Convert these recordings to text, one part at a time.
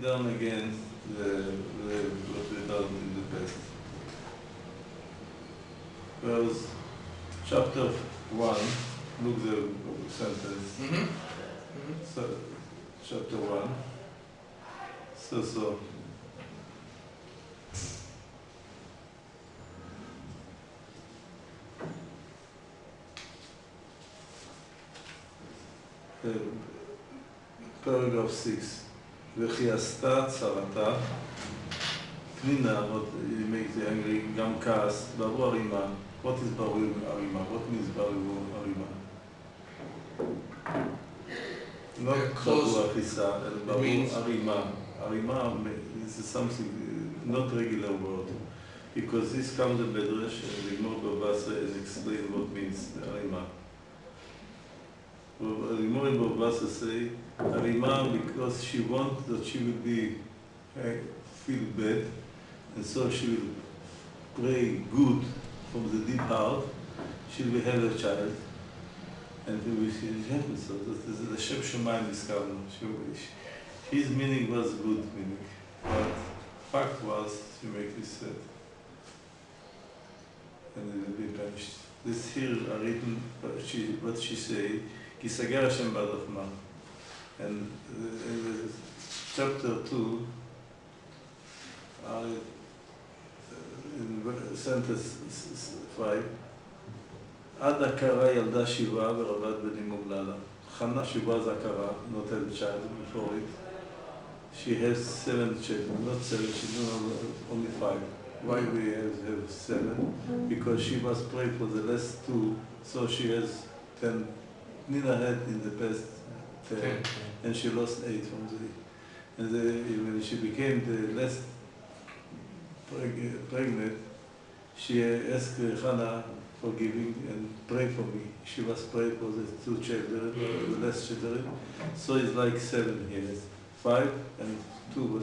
done again what we done in the past. Whereas chapter 1, look the sentence. So, chapter 1. So. Paragraph 6. וכי עשתה צרתה, פנינה, what makes the angry, גם כעס, ברור הרימה. What is ברור הרימה? What means ברור הרימה? לא ברור החיסה, אלא ברור הרימה. הרימה is something, not regular word. Because this comes in Bedrash, and the Gemara Bavasa and explain what means הרימה. The Gemara Bavasa say, Arima, because she wants that she will be feel bad, and so she will pray good from the deep heart. She will have a child, and he will happen. So the Shem Shemayim is coming. His meaning was good meaning, but fact was she make this sad, and he will be punished. This here are written what she say. כי סגר השם בעד רחמה. And in chapter 2, in sentence 5, עד הכרה ילדה שבעה ורבת בנים מוגללה. חנה שבעה זה הכרה, not a child before it. She has 7 children, not 7 children, only 5. Why we have 7? Because she must pray for the last 2, so she has 10. Nina had in the past 10, and she lost 8 from the. And when she became the last pregnant, she asked Hannah for giving and pray for me. She was praying for the 2 children, the last children. So it's like 7 years, 5 and 2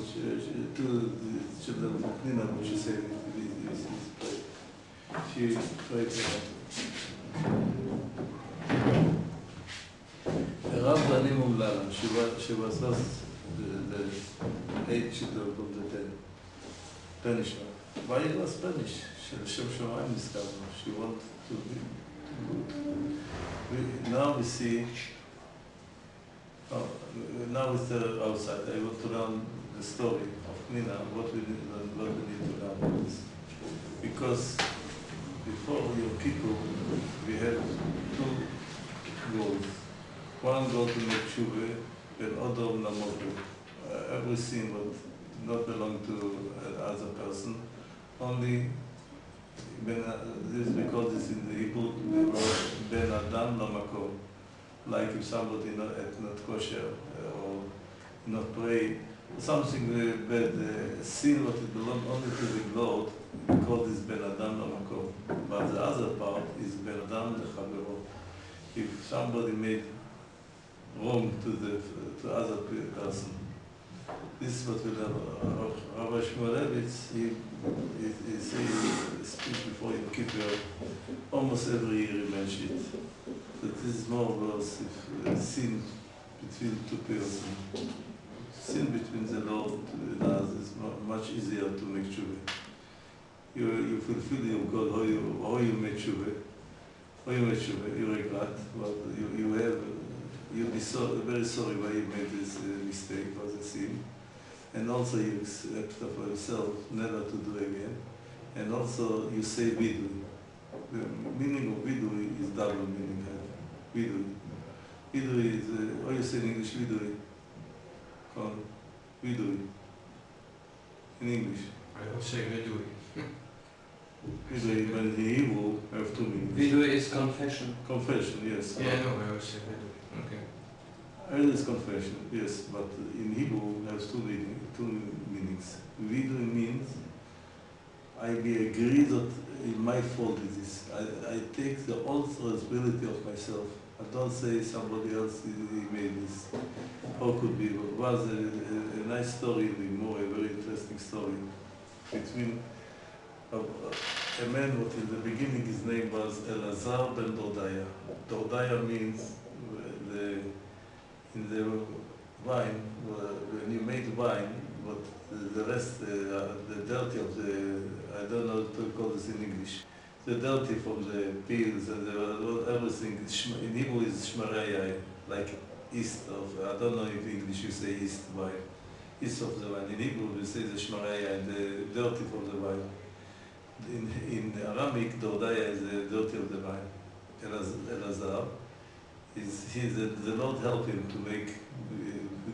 children of Nina, which she said she prayed for them. רב בנים אומללה, she was lost the 8 children from the 10. Punishment. Why it was punished? Shem Shemayim is coming. She wanted to be. Now we see, now it's outside. I want to learn the story of Nina, what we need to learn from this. Because before Yom Kippur, we had 2 goals. One goal to make tshuva, and other namotu. Everything would not belong to another person. Only this because it's in the Hebrew ben adam lamakom. Like if somebody not kosher or not pray, something bad, sin what it belongs only to the Lord, because it's ben adam lamakom. But the other part is ben adam lechavero. If somebody made wrong to other person. This is what we learn. Rabbi Shmuel, he speaks before Yom Kippur. Almost every year he mentions it. That this is more worse if sin between 2 persons. Sin between the Lord and us is much easier to make tshuva. You fulfill your God, how you make tshuva. How you make tshuva, you regret, but you'll be very sorry why you made this mistake or the sin. And also you accept for yourself never to do again. And also you say vidui. The meaning of vidui is double meaning. Vidui. Vidui is, what you say in English, vidui? Called vidui. In English. I would say vidui. Vidui, but in Hebrew, I have 2 meanings. Vidui is confession. Confession, yes. Yeah, no, I would say vidui. Okay. It is confession, yes, but in Hebrew it has 2 meanings. Vidui means I agree that my fault is this. I take the whole responsibility of myself. I don't say somebody else made this. How could be? It was a nice story in the Gemara, a very interesting story between a man what in the beginning his name was Elazar ben Dordaya. Dordaya means in the wine, when you made wine, the rest, the dirty of the, I don't know how to call this in English, the dirty from the peels and everything, in Hebrew is shmarei, like east of, I don't know if in English you say east wine, east of the wine. In Hebrew we say the shmarei, the dirty from the wine. In Aramic, Dordaya is the dirty of the wine. Elazar, the Lord helped him to make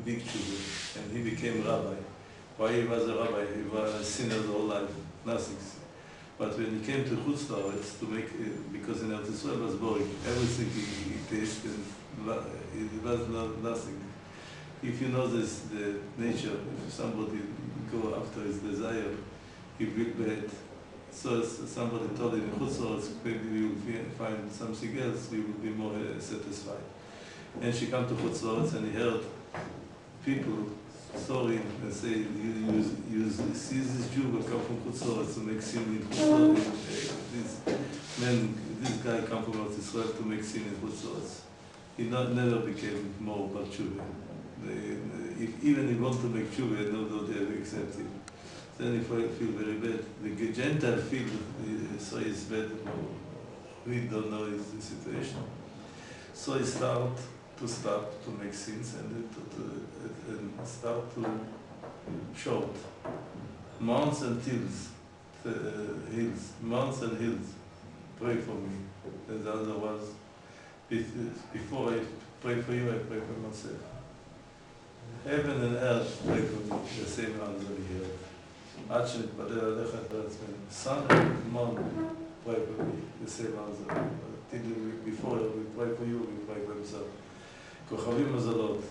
big children, and he became rabbi. Why he was a rabbi? He was a sinner all life, nothing. But when he came to Chutz La'aretz to make, because in Eretz Yisrael was boring, everything he tasted, it was nothing. If you know this, the nature, if somebody go after his desire, he will bad. So somebody told him, in Chutz La'aretz, maybe we will find something else, we will be more satisfied. And she came to Chutz La'aretz and he heard people saw him and say, you see this Jew will come from Chutz La'aretz to make sin in Chutz La'aretz. This guy come from Eretz Yisrael to make sin in Chutz La'aretz. He never became more about tshuva. Even if he wanted to make tshuva, nobody ever accept him. Then he feel very bad. The Gentile feel so he's bad. We don't know his situation. So he start to make sins and start to shout. Mountains and hills, mountains and hills, pray for me. And the other was, before I pray for you, I pray for myself. Heaven and earth pray for me, the same answer here. עד שנתפלל עליך את עצמנו. Sun and moon pray for me, the same answer. Before we pray for you, we pray for himself. כוכבים מזלות,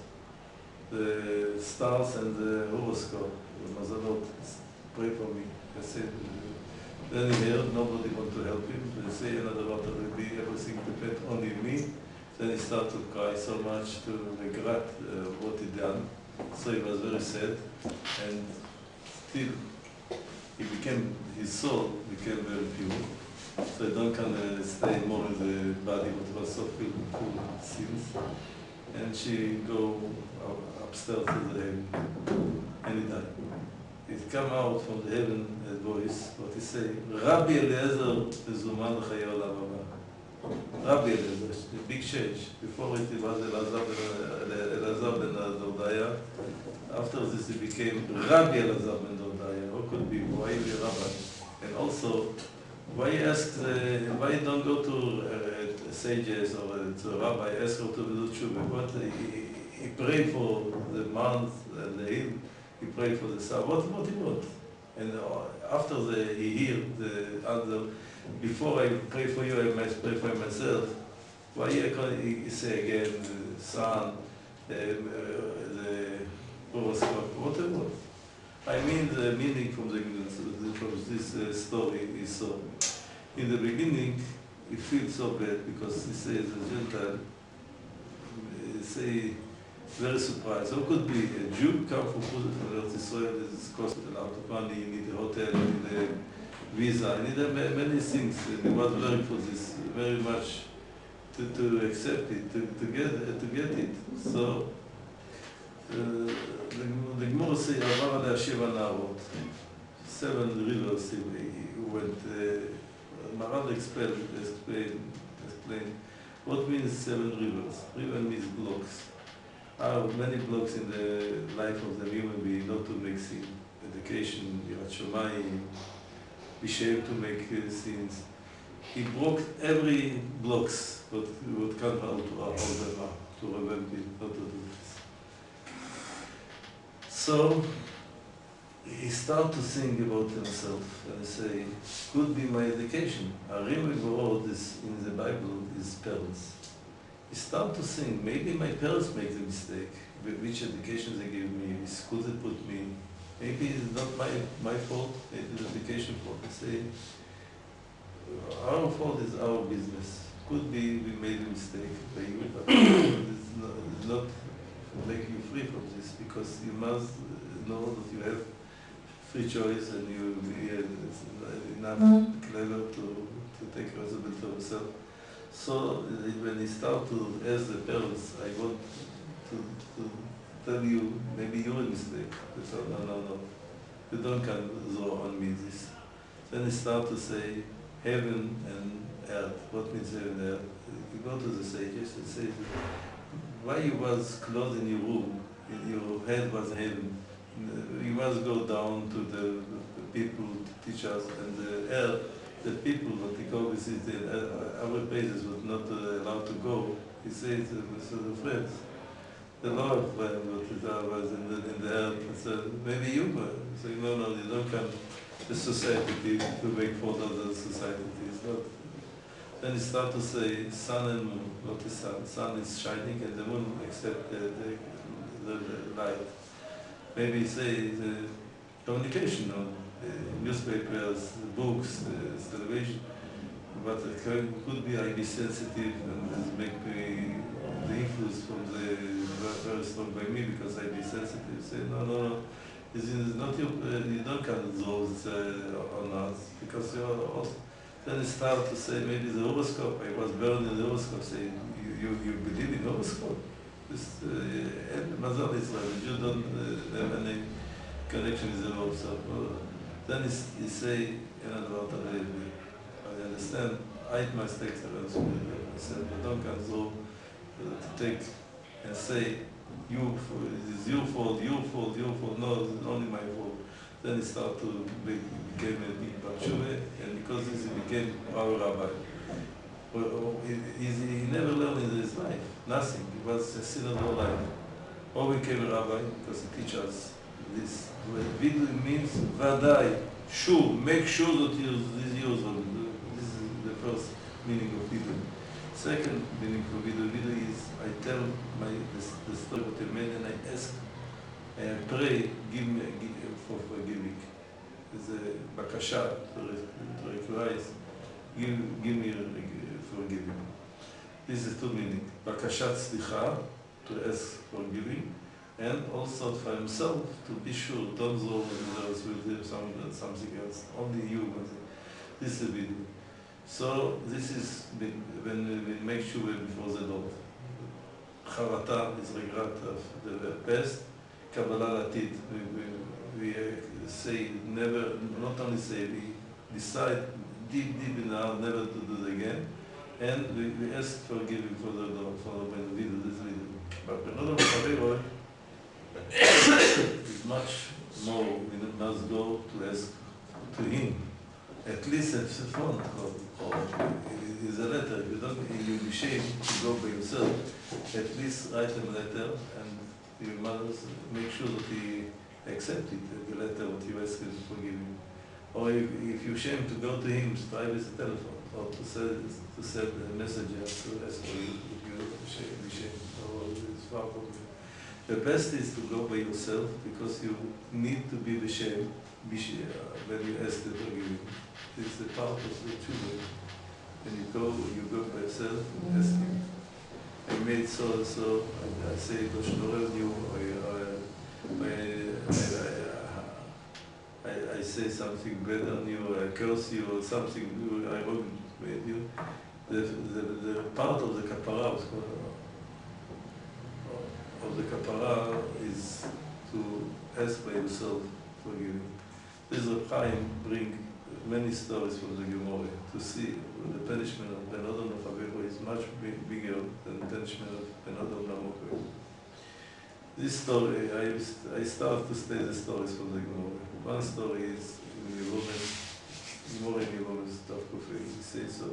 the stars and the horoscope, the מזלות, pray for me. Then he heard, nobody want to help him. They say another what will be, everything depends only me. Then he started to cry so much to regret what he done. So he was very sad, and still his soul became very pure. So he don't can stay more in the body, but was so filled with sins. And she go upstairs to the heaven, and he died. It come out from the heaven a voice, what he say, Rabbi Eliezer מזומן לחיי עולם הבא. Rabbi Eliezer, the big change. Before it was Elazar ben Dordaya. After this it became Rabbi Elazar ben Dordaya. How could be? Why be Rabbi? And also, why why don't go to sages or to a rabbi, ask her to do tshuva? What he prayed for the month and the hill, he prayed for the sun. What he want? And after he heard the answer, before I pray for you, I must pray for myself. Why he say again the sun, the horoscope? What he want? I mean the meaning from this story is so. In the beginning, he feels so bad because he says the Gentile say very surprised. How could be a Jew come from Eretz Yisrael? This cost a lot of money. You need a hotel, you need a visa, you need many things. He was learning for this very much to accept it, to get it. So. The Gemara say, עבר עליה 7 נערות, 7 rivers he went. Maral explain what means 7 rivers. River means blocks. Many blocks in the life of the human being, not to make sin. Education, Yirat Shamayim, be shaved to make sins. He broke every blocks, but what can't how to prevent it, not to do this. So he started to think about himself and say, could be my education. Arim Gvorod is in the Bible is parents. He started to think, maybe my parents made the mistake. Which education they gave me, school they put me. Maybe it's not my fault, maybe the education fault. They say, our fault is our business. Could be we made a mistake by you, but it's not make you free from this, because you must know that you have free choice and you will be enough clever to take responsibility for yourself. So when he started to ask the parents, I want to tell you, maybe you're a mistake. They said, no. you don't can draw on me this. Then he start to say heaven and earth. What means heaven and earth? You go to the sages and say, why you was closed in your room, your head was in heaven. You must go down to the people, teachers, and the earth, the people, what they go visit in other places was not allowed to go. He says, so the friends, the Lord was in the earth, so maybe you were. So no, you don't come the society to make for other society. It's not. Then he start to say sun and moon. What is sun? Sun is shining and the moon accept the light. Maybe say the communication on newspapers, books, television, but it could be I be sensitive and make me the influence from the very strong by me because I be sensitive. Say no. This is not your. You don't can those on us because you are also. Then it start to say maybe the horoscope. I was burned in the horoscope. Say you believe in horoscope. This Mazal Israel. You don't have any connection with the horoscope. Then he say about I understand. I must take the answer. I said, but don't can so to take and say it is your fault. No, it's only my fault. Then he started to became a big Batshuve, and because he became our rabbi. He never learned in his life, nothing. He was a sinner all life. Or became a rabbi because he teaches us this. Vidu means vadai, sure, make sure that this is yours. This is the first meaning of vidu. Second meaning for vidu is I tell the story of a man and I ask, I pray, give for forgiving. It's a bakasha to request, give me forgiving. This is two meanings. Bakashat slicha, to ask forgiving, and also for himself to be sure, don't go others will do something else, only you. This is vidu. So this is when we make sure before the Lord. Charata is regret of the past. Kabbalah Latit, we say never, not only say, we decide deep in our heart never to do it again, and we ask forgiving for the video, this video. But another Chavero is much more, we must go to ask to him, at least at the phone call, or is a letter. You be ashamed to go by yourself, at least write him a letter, and you must make sure that he accepts it, the letter what you ask him to forgive him. Or if you're ashamed to go to him, try with the telephone, or to send a messenger to ask for you if you're ashamed, or it's far from you. The best is to go by yourself because you need to be ashamed when you ask to forgive him. It's the part of the children. When you go by yourself and ask him. I made so, I say, I say something bad on you, I curse you, or something I wrong with you. The part of the kapara is to ask by yourself forgiving. This Reb Chaim bring many stories from the Gemara to see the punishment of Ben Adam of Aveiro is much bigger than the punishment of Ben Adam Lamokwe. This story, I start to say the stories from the Gemara. One story is in Gemara in Yevomes, Tav Kufay. He says so.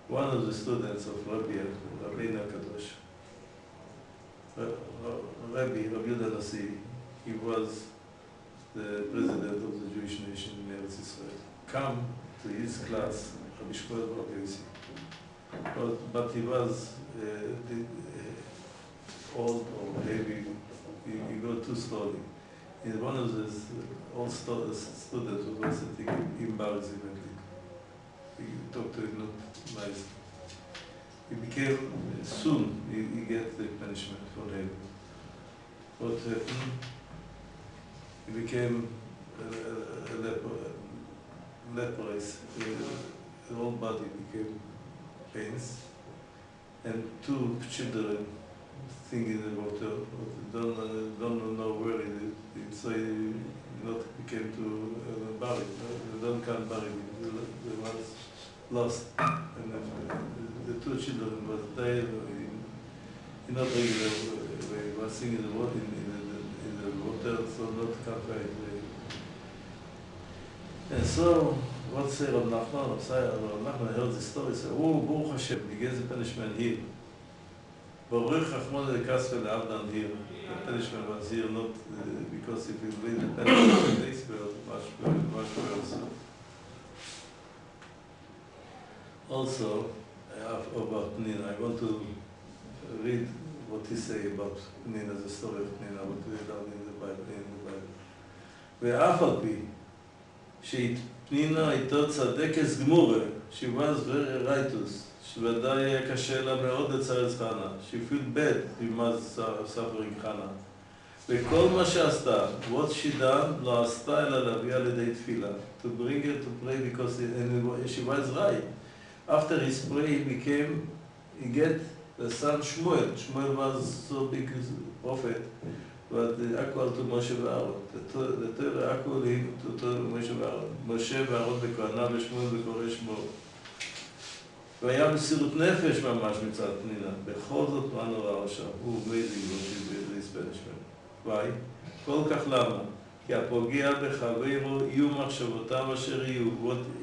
One of the students of Rabbi Kadosh, Rabbi Yehuda Nasi, he was the president of the Jewish nation in Eretz Israel, come to his class, Rabbi Shmuel Bar Yossi. But he was old or heavy, he got too slowly. And one of the old students was sitting embarrassed him. He talked to him not nice. He became, soon he get the punishment for him. What happened? He became leprous. The whole body became pains. And two children sing in the water, don't know where it is. So he not came to bury. They don't come bury. They was lost, and the two children was there in not regular way. Was singing in the water so not come right way. And so, what say Rav Nachman? Rav Nachman heard the story. Said, "Oh, Baruch Hashem, he gave the punishment here. Baruch Chachmon leKasper leAvdan here. The punishment was here not because if you read the punishment in this world, much worse." Also, about Nina, I want to read what he say about Nina, the story of Nina, what we read in the Bible. ואף על פי שפנינה הייתה צדקת גמורה, she was very righteous, שוודאי היה קשה לה מאוד לצרץ חנה, she felt bad with suffering חנה. וכל מה שעשתה, what she done, לא עשתה אלא להביאה לידי תפילה, to bring her to pray because she was right. After his prayer, he get the son Shmuel. Shmuel was so big prophet, but equal to Moshe וأהרון. The Torah equal him to Moshe וأהרון. משה ואהרון בכהונה ושמואל בקורא שמו. והיה מסירות נפש ממש מצד פנינה. בכל זאת מה נורא עכשיו? הוא amazing what he did this punishment. Why? כל כך למה? כי הפוגע בחברו יהיו מחשבותיו אשר יהיו,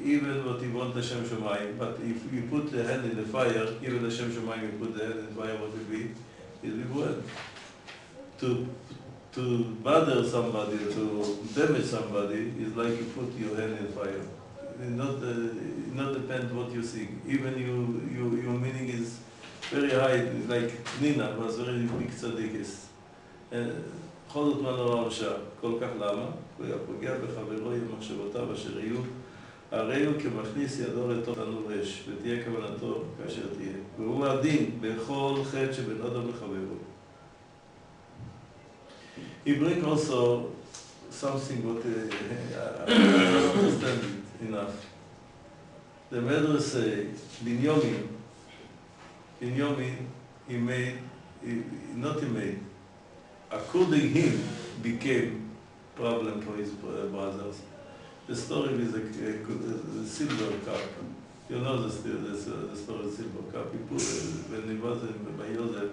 even what he want לשם שמיים, but if you put the hand in the fire, even לשם שמיים you put the hand in the fire, what will be? It will be well. To bother somebody, to damage somebody, is like you put your hand in fire. It not depend what you think. Even your meaning is very high, like Nina was very big tzadikist. בכל זאת מה נורא הרשע, כל כך למה? הוא היה פוגע בחברו עם מחשבותיו אשר יהיו, הרי הוא כמכניס ידו לתוך תנור אש, ותהיה כוונתו כאשר תהיה. והוא הדין בכל חטא שבין אדם לחברו. He brings also something what I don't understand it enough. The Medrash say, Binyamin, not he made, according him, became problem for his brothers. The story with the silver cup. You know the story of the silver cup. He put, when he was by Joseph,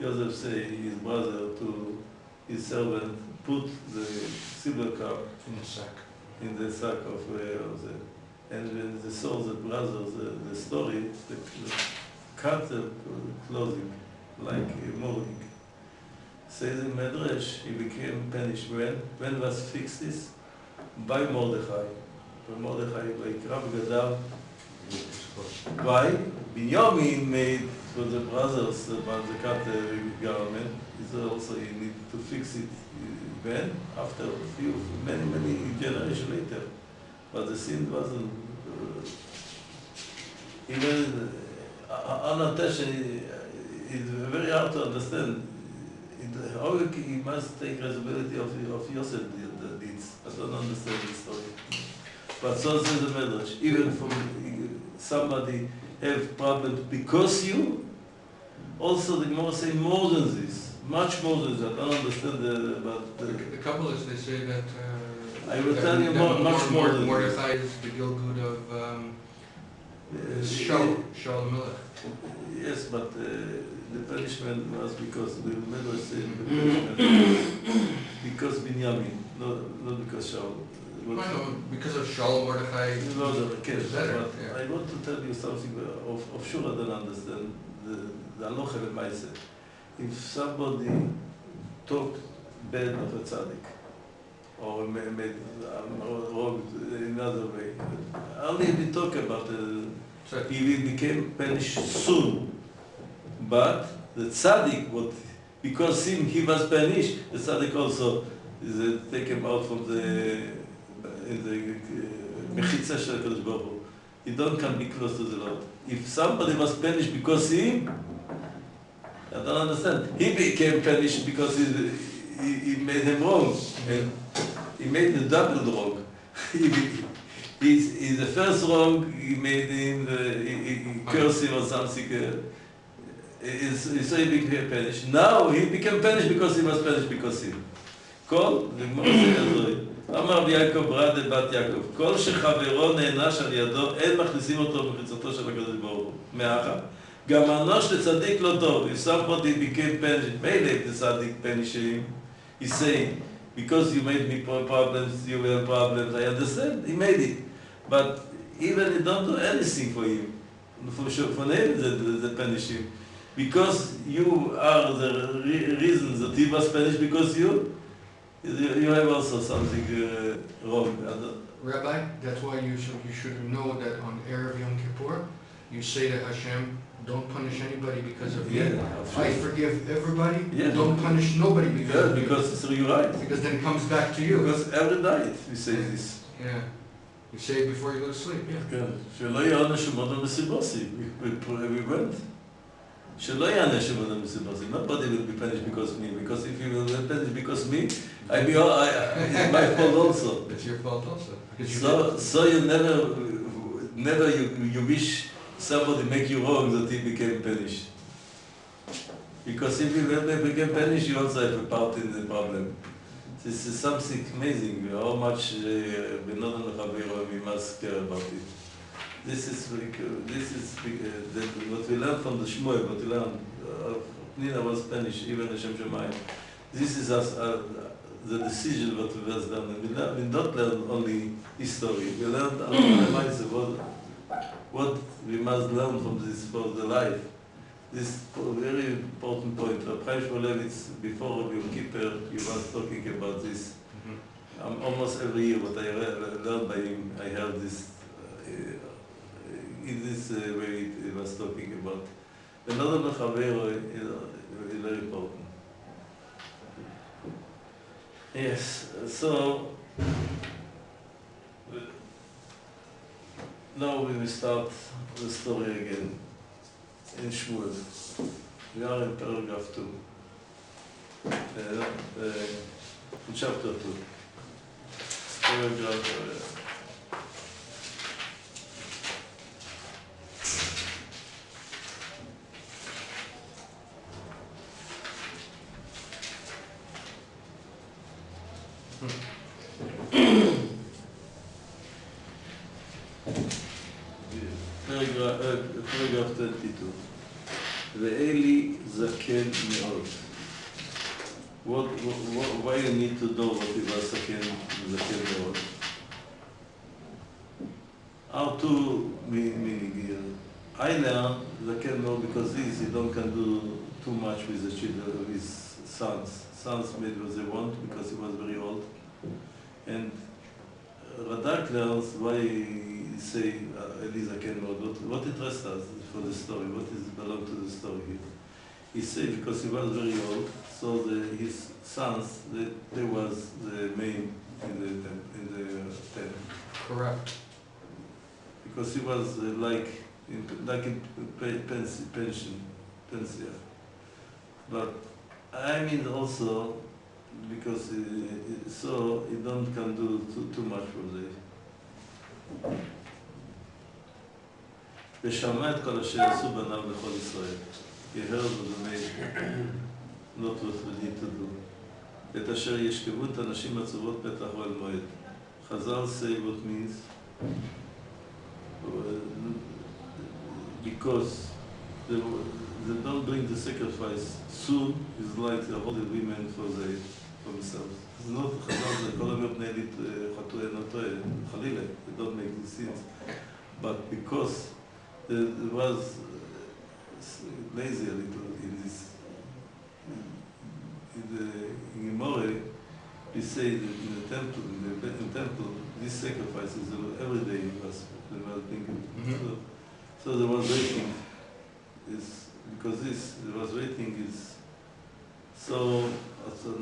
Joseph say his brother to his servant, put the silver cup in the sack of the, and when they saw the brothers, the story, they cut the clothing like mourning. Says in Medrash, he became punished. When was fixed this? By Mordechai. By Mordechai, by Krav Gadal. Why? Binyamin made for the brothers about the cut garment. Is also you need to fix it when after many generations later. But the sin wasn't even unattached. It's very hard to understand. How he must take responsibility of Yosef deeds. I don't understand this story. But so says the Medrash. Even from somebody have problems because you. Also, the Gemara say more than this, much more than that. I don't understand the Kabbalists, they say that. I will tell you much more than Mordechai is the Gilgud of Shaul Melech. Yes, but the punishment was because the Medrash said the punishment because Binyamin, not because Shaul. Because of Shaul, Mordechai is better. But yeah. I want to tell you something of sure I don't understand the halacha l'maaseh. If somebody talked bad of a tzaddik or made wrong in another way, only if we talk about he will become punished soon. But the tzaddik, because he was punished, the tzaddik also is taken out from the mechitza shel HaKadosh Baruch Hu. He don't come be close to the Lord. If somebody was punished because I don't understand. He became punished because he made him wrong, and he made the double wrong. He's the first wrong. He made him. He cursed him or something. So he became punished. Now he became punished because he was punished because he. Call the Gemara says אמר רבי יעקב ברדה בת יעקב, כל שחברו נענש על ידו, אין מכניסים אותו במחיצתו של הקדוש ברוך הוא. מאחר. גם אנוש לצדיק לא טוב. If somebody became punished, made the tzaddik punish him, he's saying, because you made me problems, you will have problems, I understand, he made it. But even he don't do anything for him. For him, they punish him. Because you are the reason that he was punished, because you have also something wrong. Rabbi, that's why you should know that on Erev Yom Kippur, you say to Hashem, don't punish anybody because of me. I forgive everybody. Don't punish nobody because of me. Because you're right. Because then it comes back to you. Because every night we say this. Yeah. You say it before you go to sleep. Yeah. שלא יענש ומודו מסיבוסי. We went. שלא יענש ומודו מסיבוסי. Nobody will be punished because of me. Because if you will be punished because of me, it's my fault also. It's your fault also. So you never you wish somebody make you wrong that he became punished. Because if you became punished, you also have a part in the problem. This is something amazing, how much we must care about it. This is what we learned from the Shmuel, what we learned. Nina was punished, even Hashem Shemayim. This is the decision what we have done. We don't learn only history, we learned what we must learn from this for the life. This very important point. Rabbi Shmulevitz, before Yom Kippur, he was talking about this. Almost every year, what I learned by him, I heard this. In this way, he was talking about. Another mechaver is very important. Yes. So now we will start the story again. In Shmuel. We are in paragraph 2. In chapter 2. Paragraph... paragraph 22. ואלי זקן מאוד. Why you need to know what he was זקן מאוד? How to meaning here? I learned זקן מאוד because he don't can do too much with the children of his sons. Sons made what they want because he was very old. And Radak learns why he say Eli זקן מאוד. What interests us for the story? What is belong to the story here? He said because he was very old, so his sons they was the main in the temple. Correct. Because he was like in pension. But I mean also because he don't can do too much for the. ושמע את כל אשר עשו בניו לכל ישראל. He heard what they made, not what we need to do. את אשר ישכבו את הנשים עצובות פתח אוהל מועד. חז"ל say what means because they don't bring the sacrifice soon is like the holy women for themselves. It's not חז"ל זה כל המי פני לי חטוא אינו טועה, חלילה, they don't make these sins. But because it was lazy a little in this. In Gemara, we say that in the temple, these sacrifices every day they were being. So there was waiting. Because there was waiting is so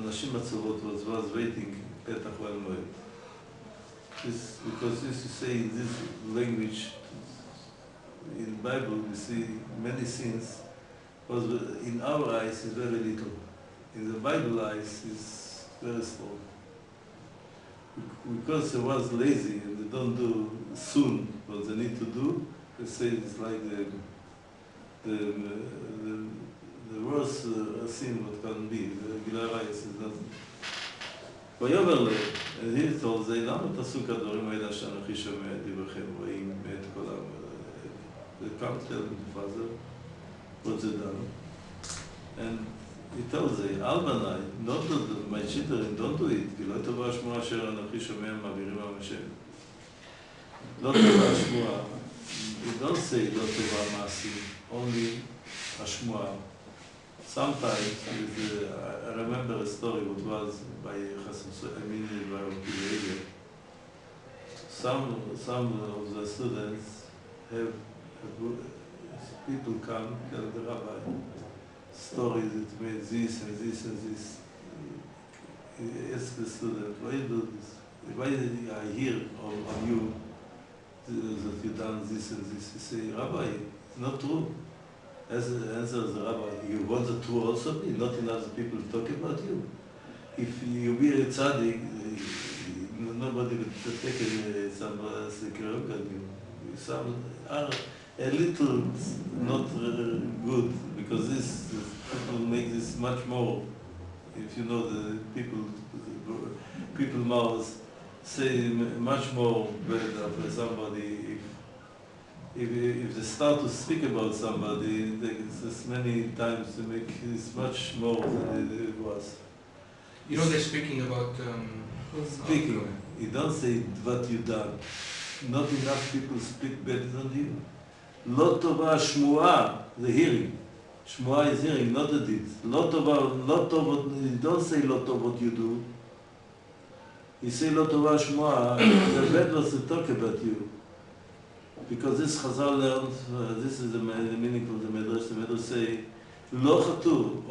Nashim Atzorot was waiting Petach Oel Moed. Because this you say in this language. In the Bible, we see many sins, but in our eyes, is very little. In the Bible eyes, is very small. Because they was lazy and they don't do soon what they need to do, they say it's like the worst sin what can be. The regular eyes is nothing. ויאמר להם, And he told them, למה תעשו כדברים האלה שאנוכי שומע את דבריכם רואים את כל העם? They come tell the father what they done. And he tells them, אל בניי, not my children, don't do it, כי לא טובה השמועה אשר אנוכי שומע מעבירים על השם. לא טובה השמועה, you don't say לא טובה מעשים, only השמועה. Sometimes, I remember a story what was by behavior. Some of the students have people come tell the rabbi stories that made this and this and this. He asks the student, why you do this? Why did I hear on you that you done this and this? He say, Rabbi, it's not true. As answers the rabbi, you want the truth also be, not enough people talk about you. If you be a tzaddik, nobody will take some security on you. Some are a little not good, because this people make this much more. If you know the people mouths say much more bad of somebody. If they start to speak about somebody, there's many times to make this much more than it was. You know they're speaking about... Speaking. You don't say what you done. Not enough people speak better than you. לא טובה השמועה, the hearing. שמועה is hearing, not the deed. לא טובה, you don't say לא טוב what you do. You say לא טובה השמועה, the bad was to talk about you. Because this Chazal learned, this is the meaning of the Medrash. The Medrash say, "Lo chatu."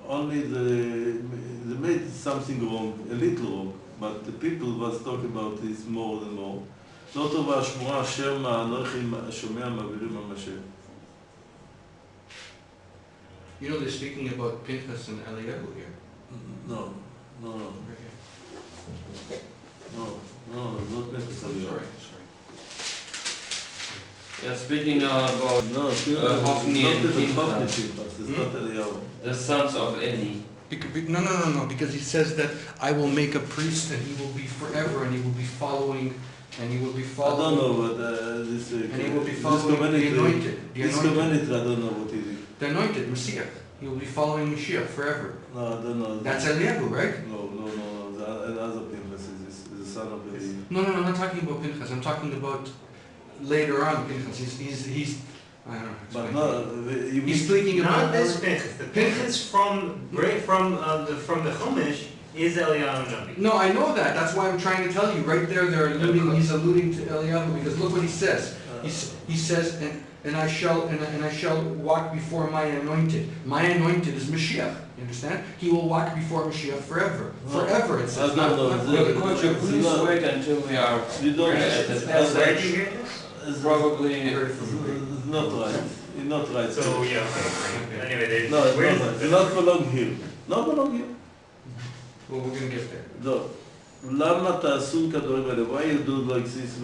Only they made something wrong, a little wrong, but the people was talking about this more and more. לא טובה השמועה אשר אנוכי שומע מעבירים על משה. You know they're speaking about Pinchas and Eliyahu here. No. Right here. Not Pinchas and Eliyahu. Sorry. Yeah, speaking about Hophni and Pinchas, It's not Eliyahu. the sons of Eli. No, because he says that I will make a priest and he will be forever and he will be following I don't know what this and he will be following the anointed. This community, I don't know what it is. The anointed, Messiah. He will be following Mashiach forever. No, I don't know. That's Eliyahu, right? No. Another Pinchas is the son of Eli. No, I'm not talking about Pinchas. I'm talking about later on Pinchas. He's I don't know. But no, He's speaking about Not this Pinchas. The Pinchas from the Chumash is Eliyahu Navi. No, I know that. That's why I'm trying to tell you. Right there, he's alluding to Eliyahu because look what he says. He says, and I shall walk before my anointed. My anointed is Mashiach. You understand? He will walk before Mashiach forever. Forever, it says. Could you please wait until we are at the passage? Probably. It's not right. It's not right. So yeah. Anyway, no, it's not right. It's not belong here. Not belong here. Well, we're going to get there. No. למה תעשו כדברים האלה? Why you do like this?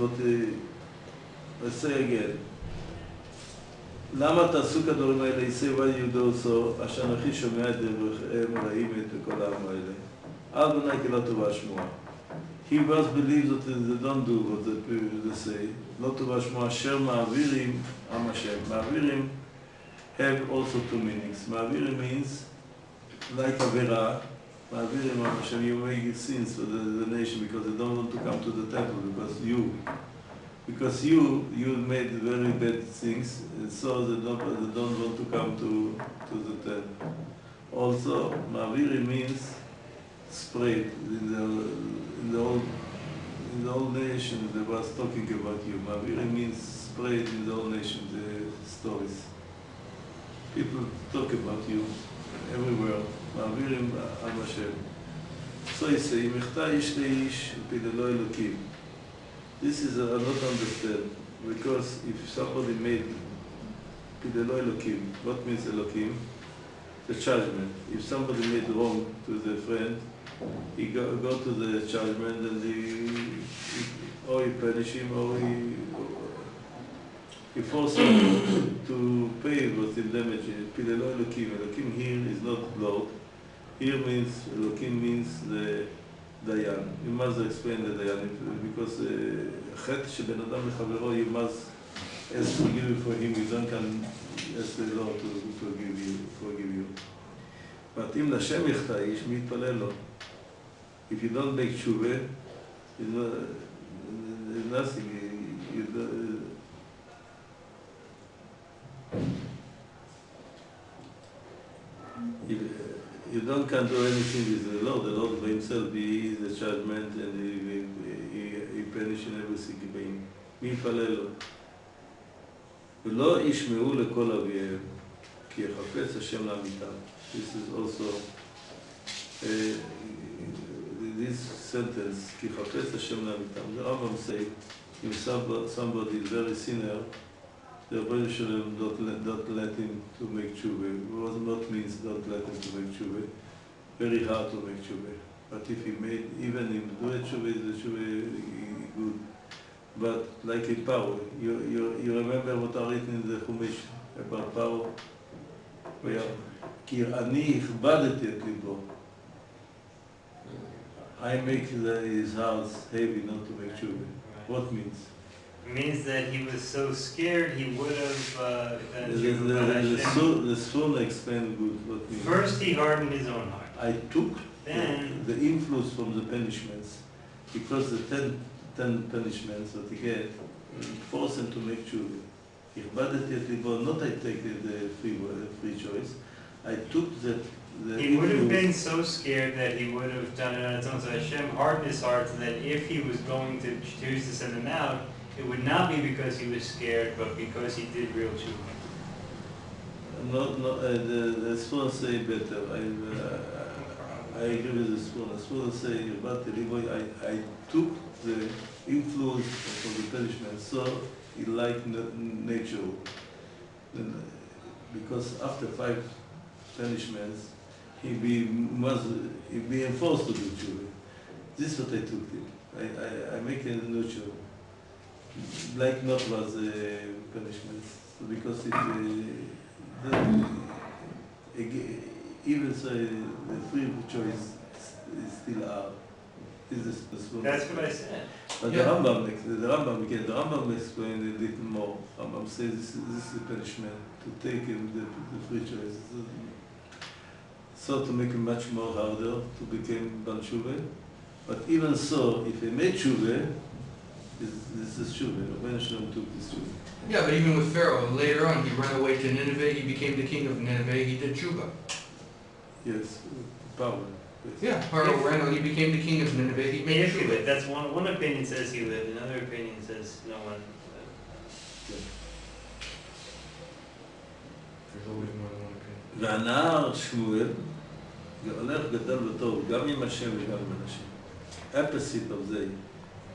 Let's say again. למה תעשו כדברים האלה? He say, why you do so? אשר אנוכי שומע את דבריכם רעים את כל העם האלה. אל בניי כי לא טובה השמועה. He was believed that they don't do what they say. לא טובה השמועה אשר מעבירים עם השם. מעבירים have also two meanings. מעבירים means like עבירה. מעבירים עם השם, you make sins for the nation because they don't want to come to the temple because you made very bad things, and so they don't want to come to the temple. Also, Ma'aviri means spread in the whole nation. They was talking about you. Ma'aviri means spread in the whole nation. The stories. People talk about you everywhere. מעבירים על השם. So he say, אם יחטא איש לאיש ופיללו אלוקים. This is I don't understand, because if somebody made פיללו אלוקים, what means אלוקים? The judgment. If somebody made wrong to the friend, he go to the judgment and or he punish him or he forces him to pay what he damaged. פיללו אלוקים. אלוקים here is not Lord. Here means, Elohim means דיין. You must explain the דיין, because חטא שבן אדם לחברו, you must ask forgive for him, you don't can ask the Lord to forgive you. But אם לשם יחטא איש, מי יתפלל לו? If you don't make tshuva, there's nothing. You don't can do anything with the Lord by himself, he is the judgment and he punish in everything בהים. מי יפלל לו? ולא ישמעו לכל אביהם, כי יחפש השם לעמיתם. This is also this sentence, כי יחפש השם לעמיתם. The Rambam say, if somebody is very sinner, the Rebbe should not let him to make tshuva. What not means don't let him to make tshuva. Very hard to make tshuva. But if he made, even if do a tshuva, the tshuva good. But like in Paro, you remember what are written in the Chumash about Paro? כי אני הכבדתי את ליבו. I make his heart heavy not to make tshuva. What means? It means that he was so scared he would have the soul explained good what means. First he hardened his own heart. I took Then the influence from the punishments, because the 10 punishments that he get force him to make tshuva. הכבדתי את ליבו, not I take the free choice. I took the he would have been so scared that he would have done it on its own. So Hashem hardened his heart so that if he was going to choose to send them out, it would not be because he was scared, but because he did real tshuva. The Sfura say better. I agree with the Sfura. The Sfura say about the Liboy, I took the influence of the punishment, so he liked nature. Because after 5 punishments, he be enforced to do tshuva. This is what I took him. I make a nurture. Like not was punishments, because it even so the free choice is still out. That's what I said. But the Rambam explained a little more. Rambam says this is the punishment to take him the free choice. So to make him much more harder to become Ban Tshuva. But even so, if he made Tshuva, this is Tshuva. Rabbeinu Shalom took this Tshuva. Yeah, but even with Pharaoh, later on he ran away to Nineveh, he became the king of Nineveh, he did Tshuva. Yes, power. Yeah, Pharaoh ran away, he became the king of Nineveh, he made Tshuva. That's one opinion says he lived, another opinion says no one lived. There's always more than one opinion. והנער שמואל הולך גדל וטוב, גם עם השם וגם עם אנשים. Opposite of זה.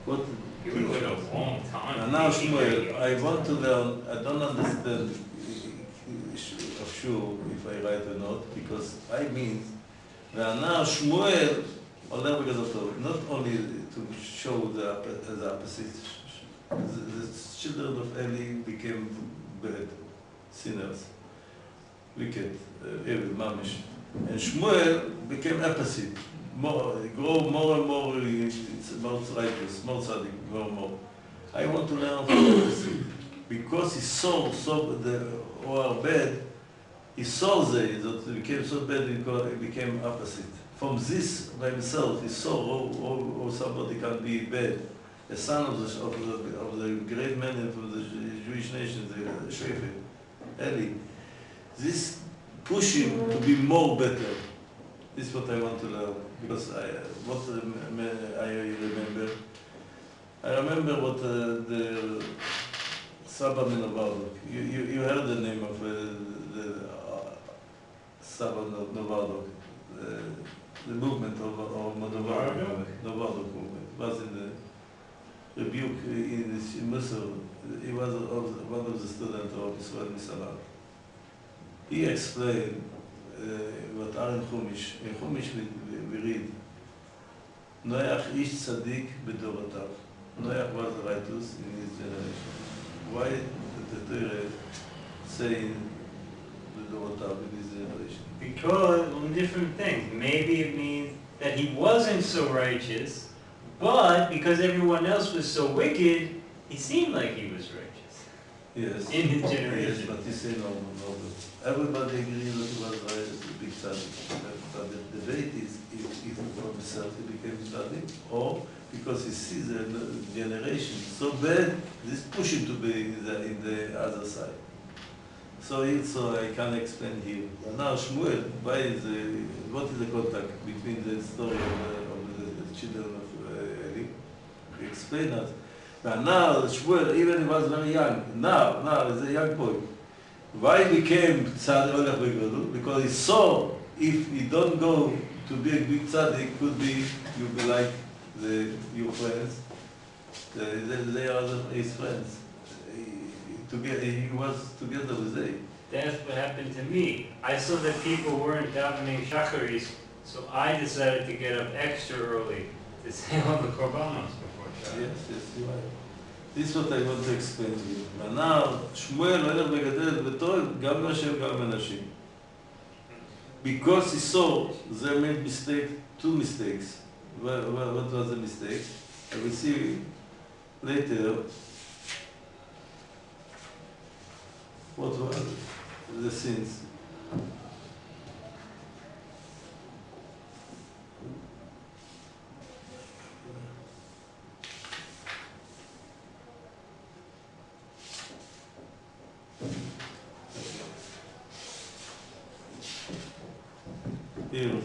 What? You would wait a long time. הנער שמואל, I want to learn, I don't understand of sure if I write or not, because I mean, והנער שמואל הולך בגדול, not only to show the opposite. The children of Eli became bad, sinners, wicked, evil, mamish. And Shmuel became opposite, grow more and more, it's more righteous, more tzaddik, more and more. I want to learn from the opposite, because he saw the or bad, he saw that it became so bad, it became opposite. From this by himself, he saw how somebody can be bad. A son of the great man from the Jewish nation, the Shofet, Eli. This push him to be more better. This is what I want to learn, because I remember. I remember what the Saba Novardok. You heard the name of the Saba Novardok, the movement of Novardok movement. It was in the rebuke in Muslim. He was one of the students of Israel Misalat. He explained what are in Chumash. In Chumash we read, Noach ish tzaddik b'dorotav. Noach was righteous in his generation. Why did the Torah say b'dorotav in his generation? Because different things. Maybe it means that he wasn't so righteous, but because everyone else was so wicked, he seemed like he was righteous. Yes. In his generation. Yes, but you say no. Everybody agrees that he was a big tzaddik. But the debate is if for himself he became tzaddik, or because he sees the generation so bad, this push him to be in the other side. So I can't explain here. And now Shmuel, what is the contact between the story of the children of Eli? He explained that. And now Shmuel, even he was very young, now he's a young boy. Why he became tzaddik? Because he saw if he don't go to be a big tzaddik, could be you be like your friends. They are his friends. He was together with them. That's what happened to me. I saw that people weren't davening shacharis, so I decided to get up extra early to say all the korbanos before Shabbat. Yes, you're right. This is what I want to explain to you. now, שמואל הולך וגדל בתור גם נשים גם אנשים. Because he saw they made two mistakes. What was the mistake? I will see later what were the sins. Here,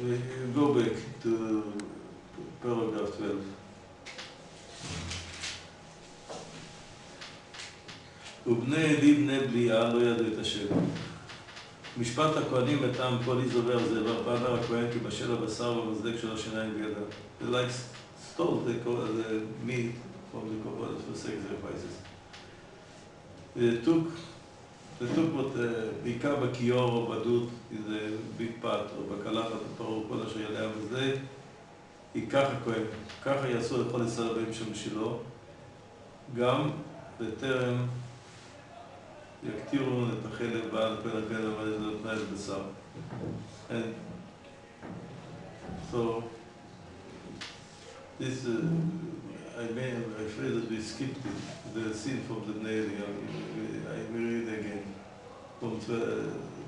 we go back to paragraph 12. ובני אלי בני בליעה לא ידעו את השם. משפט הכהנים בטעם כל איזובר זה בנה הכהן כי בשל הבשר והמזלג של השיניים בידה. They like stole the meat from the covenant for sacrifices. They took what בעיקר בכיור או בדוד, איזה ביג פת או בקלחת, פרור כל אשר יעלה המזלג, ייקח הכהן. ככה יעשו לכל ישראל הבאים שם שלו, גם בטרם יקטירו את החלב בעל פן הכהן אבל זה נותנה את בשר. And so this I'm afraid that we skipped it, the scene from the Bnei Eli. I will read again from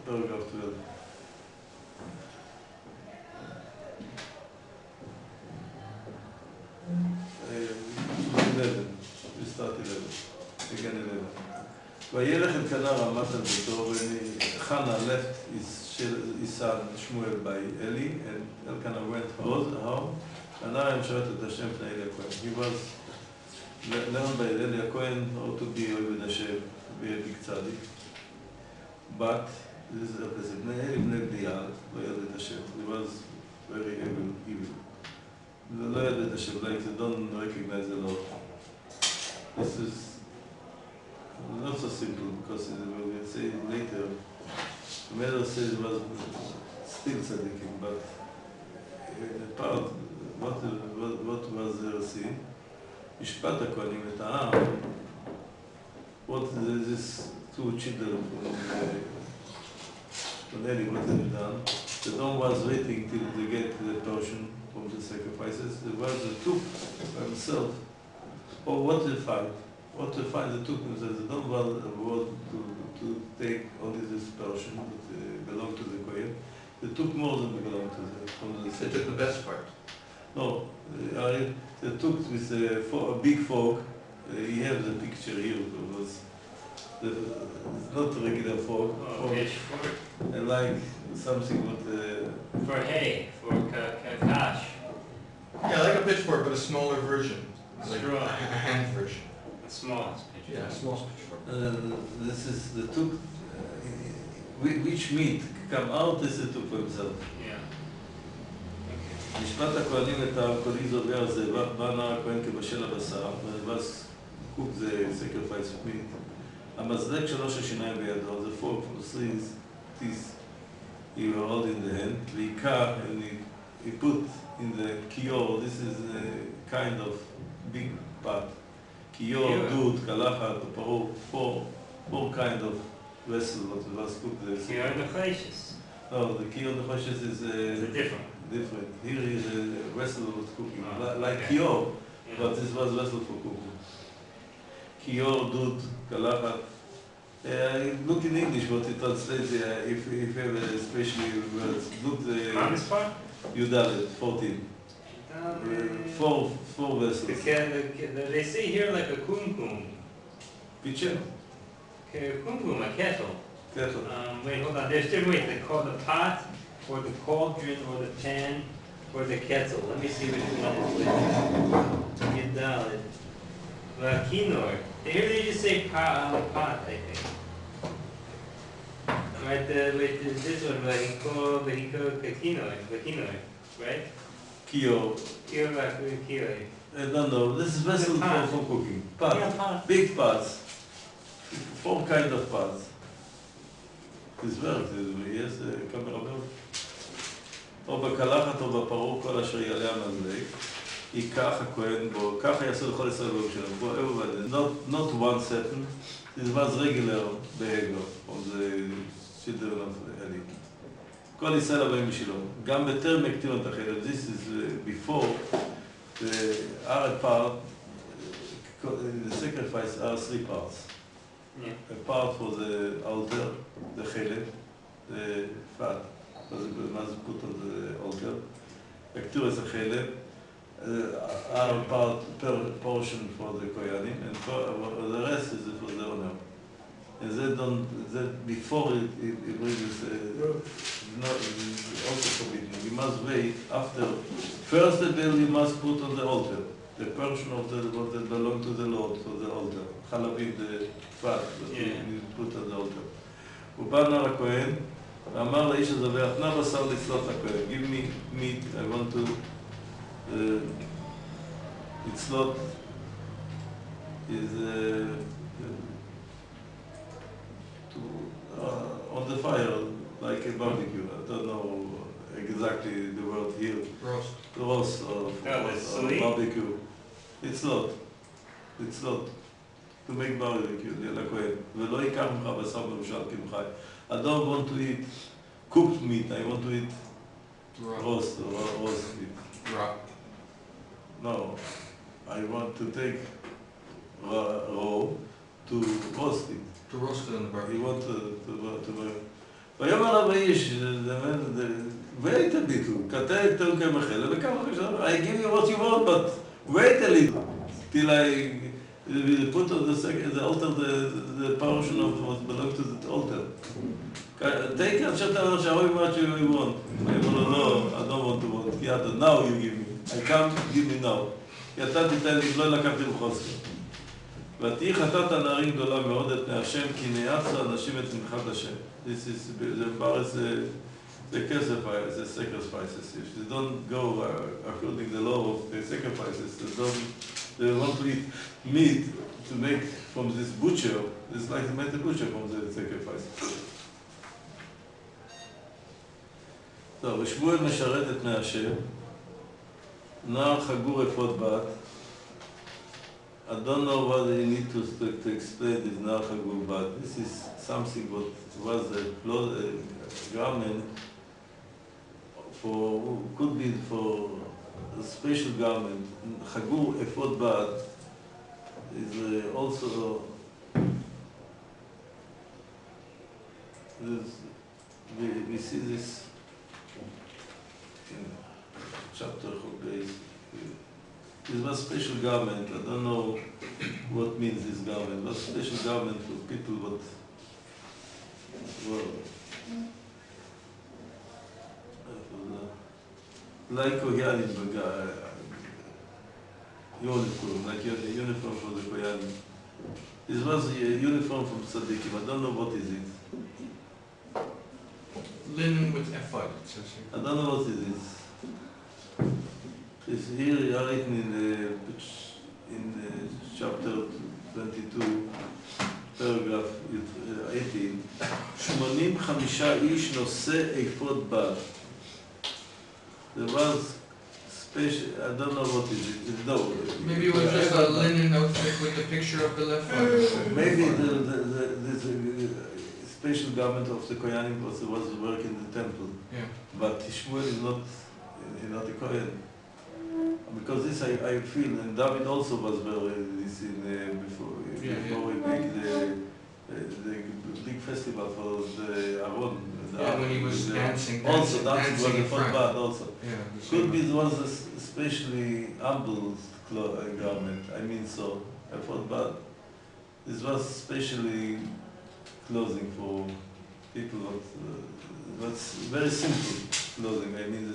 paragraph 12. We start 11. Again 11. וילך אלקנה רמת על ביתו, וחנה left his son Shmuel by Eli, and Elkanah went home, and now I'm shouted at Hashem to Eli Cohen. He was learned by Eli Cohen how to be with Hashem, to be a big tzaddik. But this is the opposite. Eli bnei Blial, לא ידע את השם. He was very evil. לא ידע את השם, like they don't recognize the Lord. This is not so simple because we'll say later, the Medrash says it was still tzaddikim, but in part, what was their sin? משפט הכהנים את העם, what these two children from Eli, what they done, the one was waiting till they get the portion from the sacrifices, the one that took by himself, or what they find. What to find the two themselves, they don't want to take only this portion that belong to the Kohen. They took more than belong to the They took the best part. No, they took with a big fork. You have the picture here. It was it's not a regular fork. Pitchfork. And like something with For hay, for kash. Yeah, like a pitchfork, but a smaller version. Like Straw. a hand version. The smallest pitchfork. Yeah, small pitchfork. this is the took which meat come out. This is took for himself. Yeah. משפט הכהנים את הקולי זובר זה בא נער הכהן כבשל הבשר ובס cook the sacrifice of meat. המזלג שלוש השיניים בידו, the fork from the teeth he will hold in the hand, ועיקר, and he put in the kior, this is a kind of big pot. Kior, dud, kalachat, paror, four kind of vessels that was cooked there. Here are the faces. No, the key of the choshes is different. Here is a vessel was cooking, like Okay. kior, Yeah. but this was vessel for cooking. Kior, dud, kalachat. Look in English what it translates if you have especially words. Look Mamispar? Yudalet, 14. Four vessels. They say here like a kumkum. Pitcher? Kumkum, a kettle. Kettle. Wait, hold on. There's different ways. They call the pot, or the cauldron, or the pan, or the kettle. Let me see which one is which. Yudalet. Kinor. Here they just say pot, I think. Right, wait, this one, Kinor, right? Kior. Kior. I don't know. This is vessel for cooking. Pot. Yeah, pot. Big pots. 4 kind of pots. This works, yes, camera works. או בקלחת או בפרעה כל אשר יעלה המזלג, ייקח הכהן בו, ככה יעשו לכל ישראל בו שלהם. Not one second, this was regular behavior of the children of Eli. כל ישראל הבאים בשבילו. גם בטרם הקטינו את החלב, this is before the other part, the sacrifice are 3 parts. Yeah. A part for the altar, the chelev, the fat, was put on the altar. Actures a chelev, our part per portion for the koyanim, and for the rest is for the honor. And they don't. That before it brings not also forbidden. You must wait after. First the bill you must put on the altar. The portion of what that belong to the Lord for the altar. Chalavim, the fat that you put on the altar. הוא בא נער הכהן ואמר לאיש הזבח, נא בשר לצלות לכהן. Give me meat, I want to לצלות is on the fire like a barbecue. I don't know exactly the word here. Roast or barbecue. It's not. To make barbecue, לכהן. ולא ייקח ממך בשר מבושל כמחי. I don't want to eat cooked meat, I want to eat roast meat. Raw. No, I want to take raw to roast it. To roast it on the barbecue. You want to ויאמר עליו האיש, wait a bit, הוא קטע את תאו כמחלה וכמה חשוב, I give you what you want, but wait a little, till I put on the altar the portion of what belongs to the altar. Take it, show me what you want. No, I don't want to want. Yeah, now you give me. I can't give me now. כי אתה תיתן לי, לא לקחתי בחוסר. ותהי חטאת הנערים גדולה מאוד את פני השם, כי נאצו אנשים את שמחת השם. This is the sacrifices, the sacrifices. If they don't go according to the law of the sacrifices, they want to eat meat to make from this butcher. It's like they made the butcher from the sacrifice. טוב, ושמואל משרת את פני השם, נער חגור אפוד בת. I don't know what I need to explain this נער חגור בת. This is something what was a garment for, could be for a special garment. חגור אפוד בת is also we see this in chapter Chogbeis. It was a special garment. I don't know what means this garment. It was a special garment for people what were like Koyanim uniform, like a uniform for the Koyanim. This was a uniform from Tzaddikim. I don't know what is it. Linen with ephod, it says here. I don't know what it is. It's here written in chapter 22, paragraph 18. 85 איש נושא אפוד בת. There was special, I don't know what is it. No. Maybe it was just a linen outfit with the picture of the ephod. Maybe special garment of the Kohanim was work in the temple. Yeah. But Shmuel is not a Kohen. Because this I feel, and David also was wearing this before we make the big festival for the Aaron. When he was dancing also dancing was in a front. footbath also. Yeah, Could be it was a especially humble garment. I mean so. A footbath. This was specially clothing for people. But very simple clothing. I mean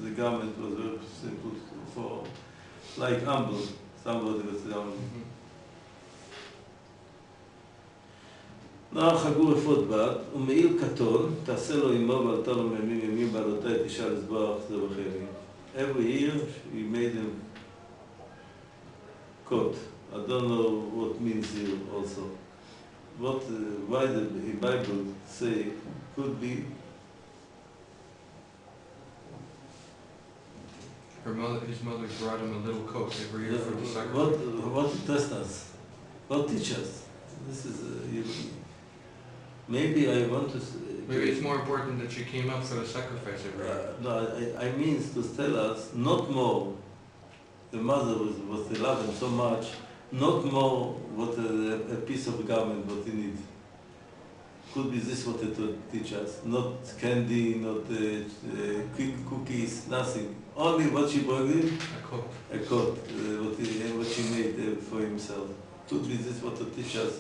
the garment was very simple for like humble. Somebody was humble. נער חגור אפוד בת, ומעיל קטון, תעשה לו עמו ועלתה לו מימים ימים בעלותה את אישה לזבוח זה בחיילים. Every year he made him coat. I don't know what means here also. What, why the Bible say could be his mother brought him a little coat every year for the sacrifice. What test us? What teach us? This is maybe I want to. Maybe it's more important that she came up for the sacrifice every year. No, I mean to tell us not more. The mother was they love him so much. Not more what a piece of garment what he needs. Could be this what it would teach us. Not candy, not cookies, nothing. Only what she brought him. A coat. A coat. What she made for himself. Could be this what to teach us.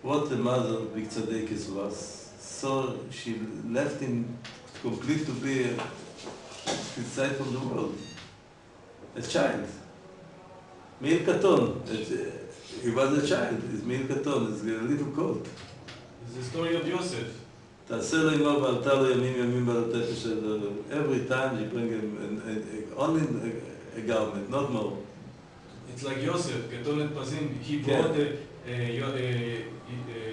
What the mother, Big Tzadekis, was. So she left him complete to be inside from the world. A child. Meir Katon. He was a child. It's Meir Katon. It's a little coat. It's the story of Yosef. תעשה לו עמו ועלתה לו ימים ימים בעלותה תשע. Every time you bring him only a garment, not more. It's like Yosef, כתונת פסים. He brought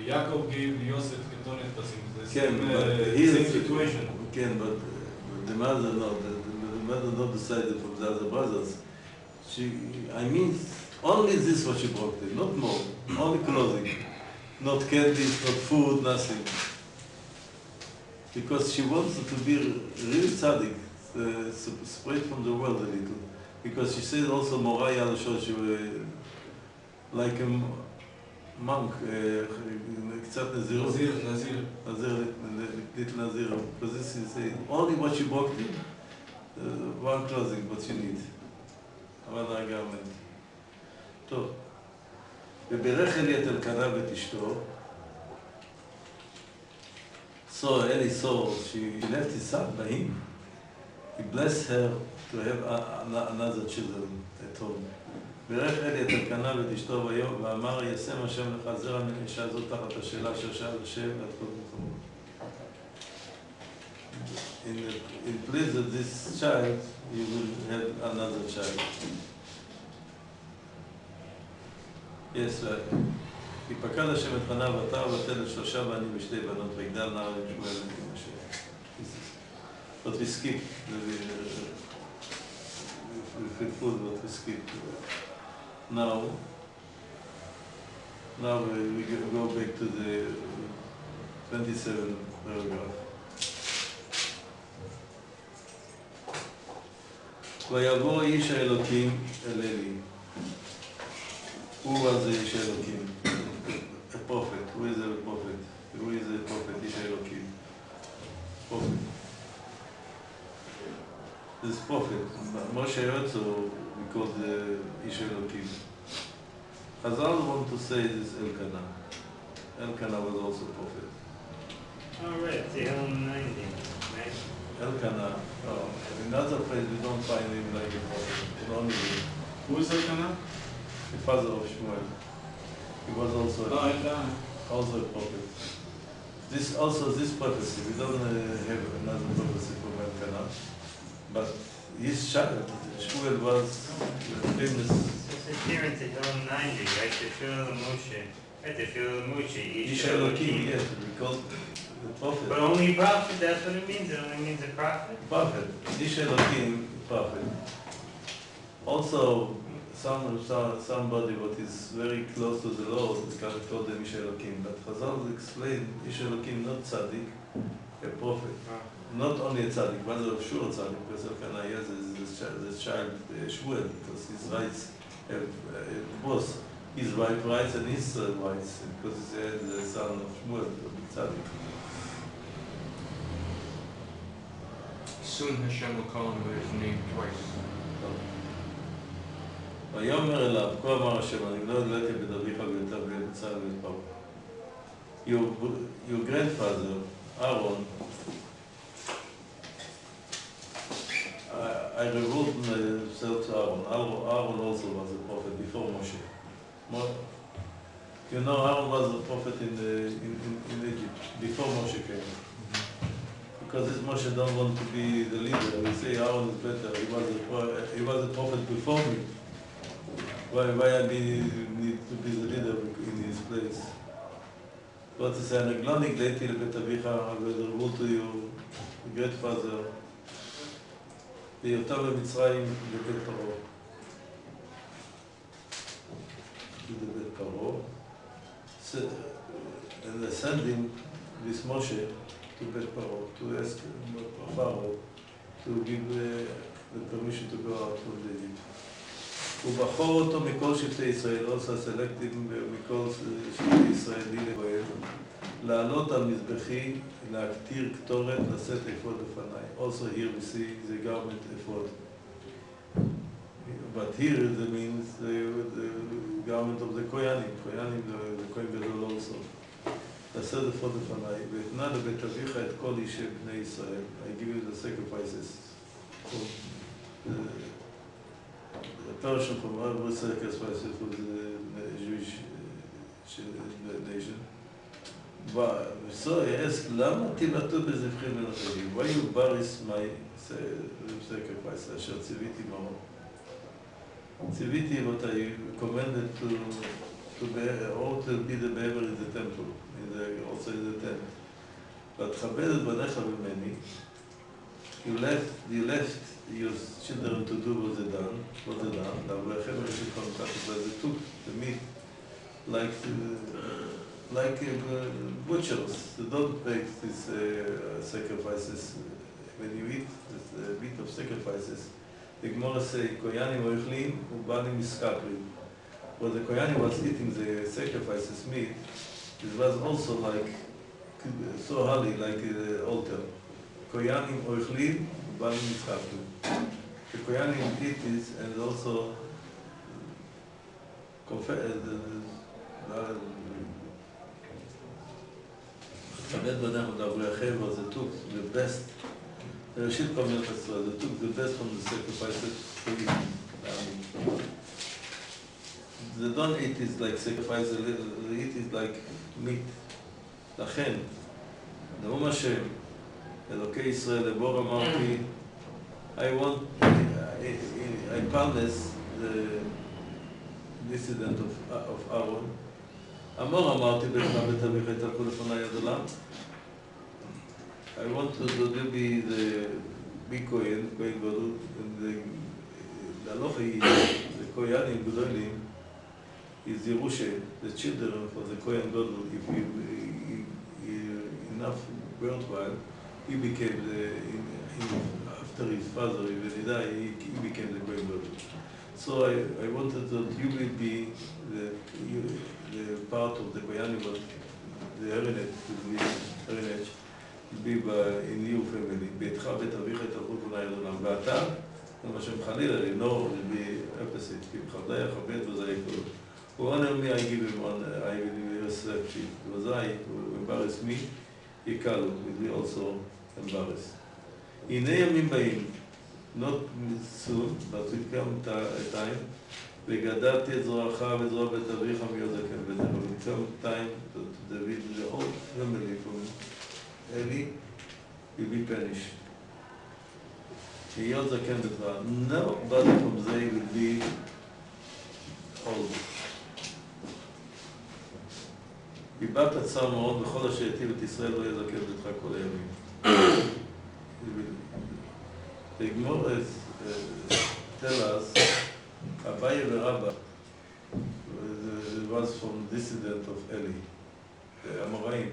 Yaakov gave Yosef כתונת פסים. The same situation. כן, but the mother not decided from the other brothers. I mean, only this what she brought him, not more. Only clothing. Not candies, not food, nothing. Because she wants to be really tzaddik, separate from the world a little. Because she said also, Moraya al-Shor, she was like a monk, קצת נזיר. נזיר. little נזיר. Because this is only what she brought him, one clothing, what she need. אבל הגרמנט. טוב. וברך אלי את אלקנה ואת אשתו. So Eli saw she left his son by him. He blessed her to have another children at home. ברך אלי את אלקנה ואת אשתו ביום, ואמר ישם השם לך זרע מן האישה הזאת תחת השאלה אשר שאל השם ועד כל מקומו. In place of this child, you will have another child. Yes, right. כי פקד השם את פניו ותר ותל שלושה בנים ושתי בנות ויגדל נער עם שמואל בן משה. But we skip we food what we skip. Now we go back to the 27th paragraph. ויבוא איש האלוקים אל אלי. Who was the איש האלוקים? A prophet. Who is a prophet? Who is a prophet? איש האלוקים. Prophet. This prophet, Moshe also we call the איש האלוקים. Chazal want to say this Elkanah. Elkanah was also a prophet. All right, the Elm 90, right? Elkanah. In other place we don't find him like a prophet. In only Who is Elkanah? the father of Shmuel. He was also a prophet. This prophecy, we don't have another prophecy from Elkanah, but his child, Shmuel, was famous. It's appearance to Elm 90, right? The Phil Moshe. Right, the Phil Moshe. Ish Elokim, yes, because the prophet. But only prophet, that's what it means? It only means a prophet? Prophet. Ish Elokim, prophet. Also, somebody what is very close to the Lord, we can call them Ish Elokim. But Chazal explained Ish Elokim, not tzaddik, a prophet. Not only a tzaddik, but a sure tzaddik, because Elkanah has this child Shmuel, because his rights have both his wife rights and his rights, because he's the son of Shmuel, the tzaddik. Soon Hashem will call him by his name twice. ויאמר אליו, כה אמר השם, אני לא הגלתי בית אביך ואת בצר ואת פרעה. Your grandfather, Aaron, I revealed myself to Aaron. Aaron also was a prophet before Moshe. You know, Aaron was a prophet in Egypt before Moshe came. Because this Moshe don't want to be the leader. We say Aaron is better. He was a prophet before me. Why I need to be the leader in his place? What to say? אני לא נגליתי לבית אביך ודרבו to you, grandfather, בהיותה במצרים לבית פרעה. לבית פרעה. And sending this Moshe to Bet Paro, to ask Pharaoh to give the permission to go out from Egypt. ובחור אותו מכל שבטי ישראל, also selected מכל שבטי ישראלי לגואל, לעלות על מזבחי, להקטיר קטורת, לשאת אפוד לפניי. Also here we see the garment ephod. But here it means the garment of the Koyanim. Koyanim, the Kohen Gadol also. לשאת אפוד לפניי, ואתנה לבית אביך את כל אישי בני ישראל. I give you the sacrifices. The Persian from every sacrifices for the Jewish nation. But so he asked, למה תיבטאו בזבחים בין החגים? Why you buries my sacrifice? אשר ציוויתי מאוד. ציוויתי what I commanded to be the bearer in the temple, also in the tent. But כבד את בניך ממני, you left your children to do what they done. לאברכם ראשית חנוכת, but they took the meat like butchers. They don't make these sacrifices. When you eat the meat of sacrifices, the Gemara say, Koyanim oichlim ubanim miskaprim. When the Koyanim was eating the sacrifices meat, it was also like so holy, like the altar. Koyanim oichlim ubanim miskaprim. The Koyanim eat this and also כבד בניך ולאברכם, was they took the best, ראשית כל מיני ישראל, they took the best from the sacrifices to eat. They don't eat it like sacrifice, they eat it like meat. לכן, נאום השם, אלוקי ישראל, לבור אמרתי, I promise the descendant of Aaron, אמור אמרתי בך בית אביך תלכו לפני יד עולם. I want to be the big Kohen Gadol, and the halacha the Koyanim Gedolim is Yerusha, the children for the Kohen Gadol. If he enough worthwhile, he became after his father, when he died, he became the Kohen Gadol. So I wanted that you will be the part of the Koyanim, but the heritage will be in your family. ביתך בית אביך תלכו לפני יד עולם. ואתה, כמו שמחלילה, לנור, will be opposite. כי בכבדי יכבד וזה יקול. For honor me, I give him honor, I will respect him. וזה who embarrass me, יקל, will be also embarrassed. הנה ימים באים, not soon, but will come a time, וגדלתי את זרועך וזרוע בית אביך מיוד זקן בדרך. will come time that the whole family from Eli will be punished. מיוד זקן בדרך. Nobody from they will be old. דיברת צער מאוד בכל אשר יטיב את ישראל לא יזקן בדרך כל הימים. The Gemara tell us Abaye ורבא, it was from dissident of Eli. The Amoraim,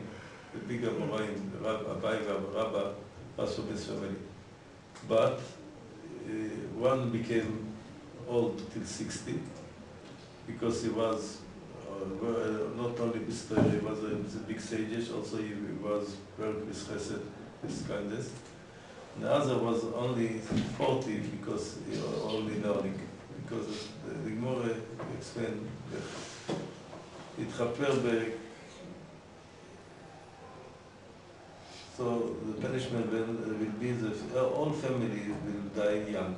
the big Amoraim, Abaye ורבא was from his family. But one became old till 60 because he was not only Bistor, he was a big sage, also he was worked with chesed, with kindness. The other was only 40 because he was only learning. Because the Gemara explained that התחפר so the punishment will be that all families will die young.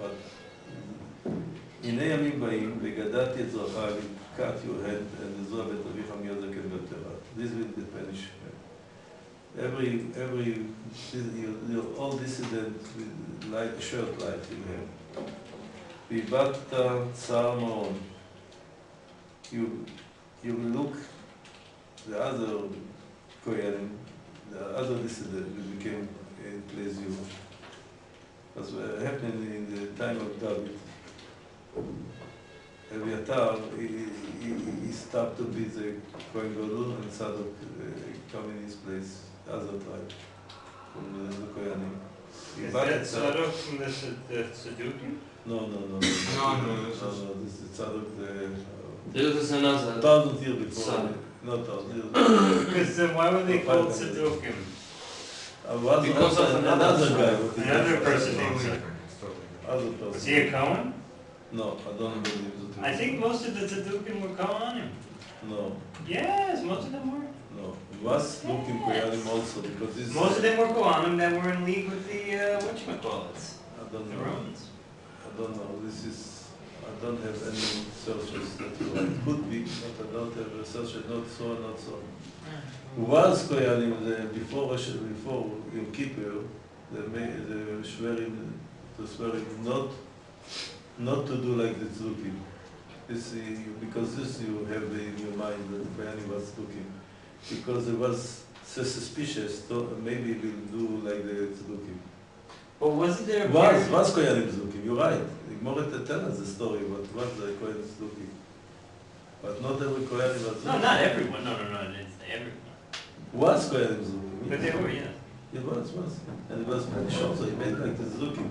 But הנה ימים באים, וגדעתי את זרעך, cut your head, and לזרוע בית אביך מיד זקן בטבע. This will be punishment. All dissidents with light, short life in him. ואיבדת צער מעון. You will look the other Kohen, the other dissident who became plays you. As happened in the time of David. Abiatar, he stopped to be the Kohen Gadol and Sadok come in his place, the other tribe, from the Kohanim. Is that Sadok from the Sadukim? No. This is This is Sadok, This is another 1,000 years before. Son. Not 1,000 years. Because then why were they called Sadukim? Because of another guy. Another person named Sadukim. Other person. Was he a Cohen? No, I don't believe it. I think most of the Sadukim were Kohanim. No, Yes, most of them were. no. It was looking Kohanim also because this. Most of them were Kohanim that were in league with the whatchamacallits, I don't the know. Romans. I don't know. This is. I don't have any searches that it could be, but I don't have a search. Not so. Was Kohanim before Yom Kippur, the Shverim not to do like the Tzukim. Because this you have in your mind that Kohanim was Tzukim. Because it was so suspicious, so maybe we'll do like the Tzukim. But wasn't there a Was Kohanim Tzukim? You're right. The Gemara tell us the story, but was the Kohanim Tzukim? But not every Kohanim was Tzukim. No, not everyone. No, it's everyone. Was Kohanim Tzukim? But they were, yeah. It was. And it was very short, so he made like the Tzukim.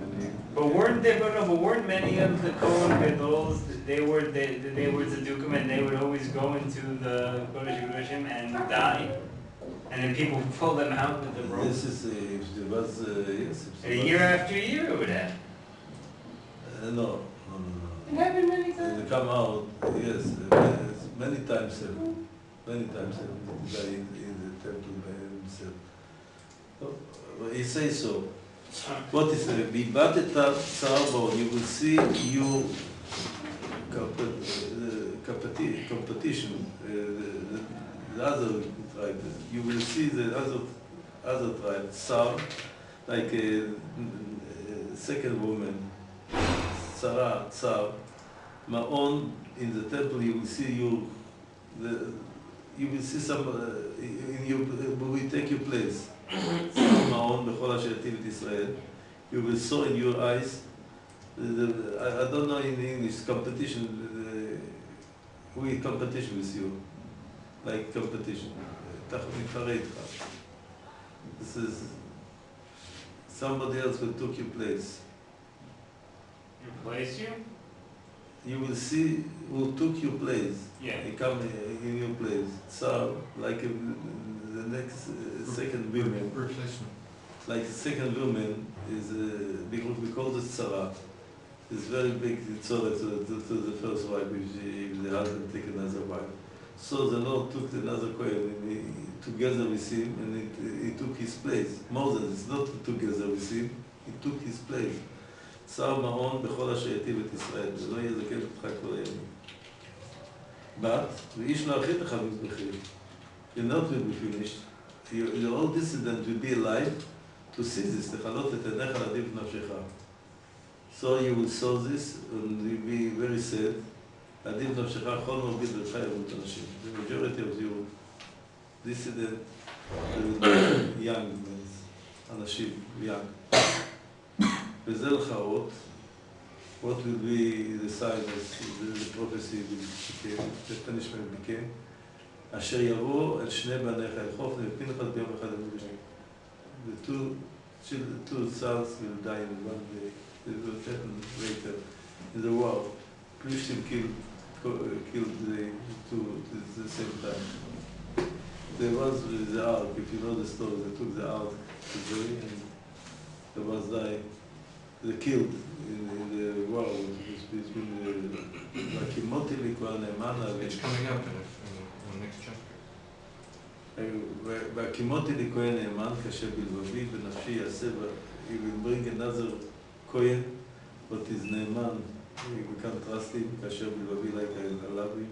But weren't many of the Kohen Gadols, they were Tzedukim, and they would always go into the Kodesh Kodashim and die? And then people would pull them out with the rope? This is, if there was, yes. A year after year it would happen. No. It happened many They times. come out, yes, many times die in the temple by himself. He says so. What is the Bibateta Sarbo? You will see your competition, the other tribe. You will see the other tribe, Sar, like a second woman, Sarah, Tsar. Ma'on, in the temple you will see you will see some, we take your place. Ma'on, b'chol asher yativ et Israel. You will saw in your eyes, I don't know in English, competition, we competition with you, like competition. This is, somebody else will took your place. Replace you? You will see who took your place. Yeah. He come in your place. So, like the next second woman, replacement. like the second woman is because we call it Sarah. It's very big tzorah to the first wife if the husband take another wife. So the Lord took another Kohen together with him, and he took his place. Moses is not together with him; he took his place. שר מעון בכל אשר יטיב את ישראל, ולא יזכה אותך כל הימים. But, ואיש לא אחית לך מזבחים. You're not will be finished. Your old dissident will be alive to see this, לכלות את עיניך לעדיף נפשך. So you will saw this, and you'll be very sad. לעדיף נפשך, כל מרביד לך ימות אנשים. The majority of your dissident will be young, אנשים, young. וזה לחרות, what will be the sign as the prophecy became, the punishment became? אשר יבוא אל שני בניך אל חוף ופנחס ביום אחד המושבים. The two sons will die in one day. They will happen later in the war. Plishtim killed the two at the same time. There was the ark, if you know the story, they took the ark to Zoe and there was they killed in the war between Vakimoti Likwa Ne'emana. It's coming up in the next chapter. והקימותי לי כהן נאמן כאשר בלבבי בנפשי יעשה, he will bring another כהן, but his נאמן, he become trusting, כאשר בלבבי like הלוי,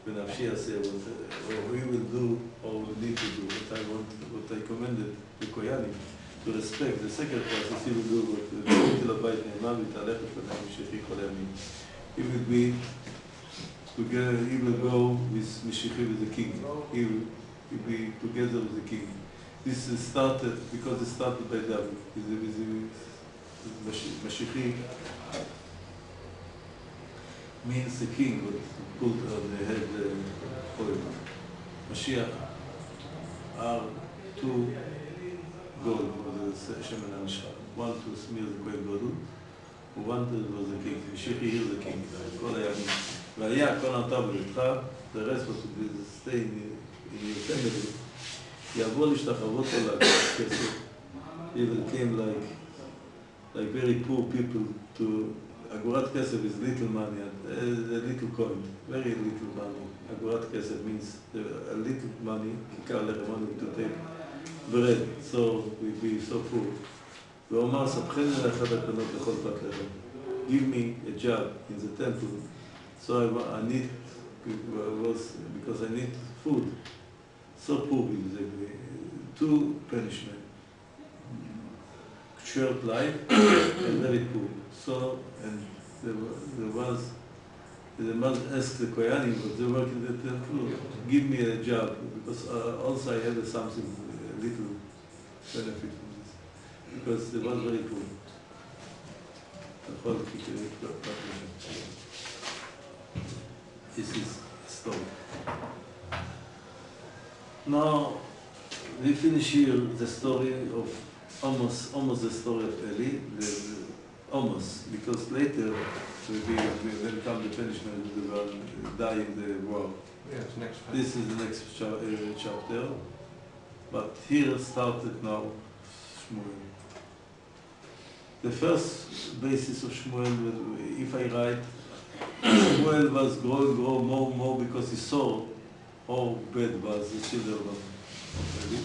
בנפשי יעשה, or he will do, or need to do, what I commanded the כהנים, to respect the sacrifices, he will do what he will לבית נאמן ותהלך לפני משיחי כל הימים. He will be together, he will go with משיחי with the king. He will be together with the king. This is started because it started by David. Mashiach means the king, but put on the head oil. Mashiach are two gold for the Shemen HaMishcha. One to smear the Kohen Gadol, one was the king. Mashiach is the king. כל הימים. והיה כל נותר בביתך, the rest was to stay in your family, יבוא להשתחוות לו לכסף. He became like very poor people to אגורת כסף is little money, a little coin, very little money. אגורת כסף means a little money, כיכר לחם money to take bread, so we be so poor. ואומר, ספחני לאחד הקנות לכל פת לחם. Give me a job in the temple, so I need, because I need food. So poor, two punishment. Short life and very poor. So, and the man asked the Koyanim, but they work in the temple, give me a job, because also I had something, a little benefit from this, because they was very poor. This is story. Now, we finish here the story of almost the story of Eli, almost, because later will come the punishment, they will die in the war. Yes, next time. This is the next chapter, but here started now Shmuel. The first basis of Shmuel, if I write, Shmuel was growing more because he saw how bad was the children of Eli.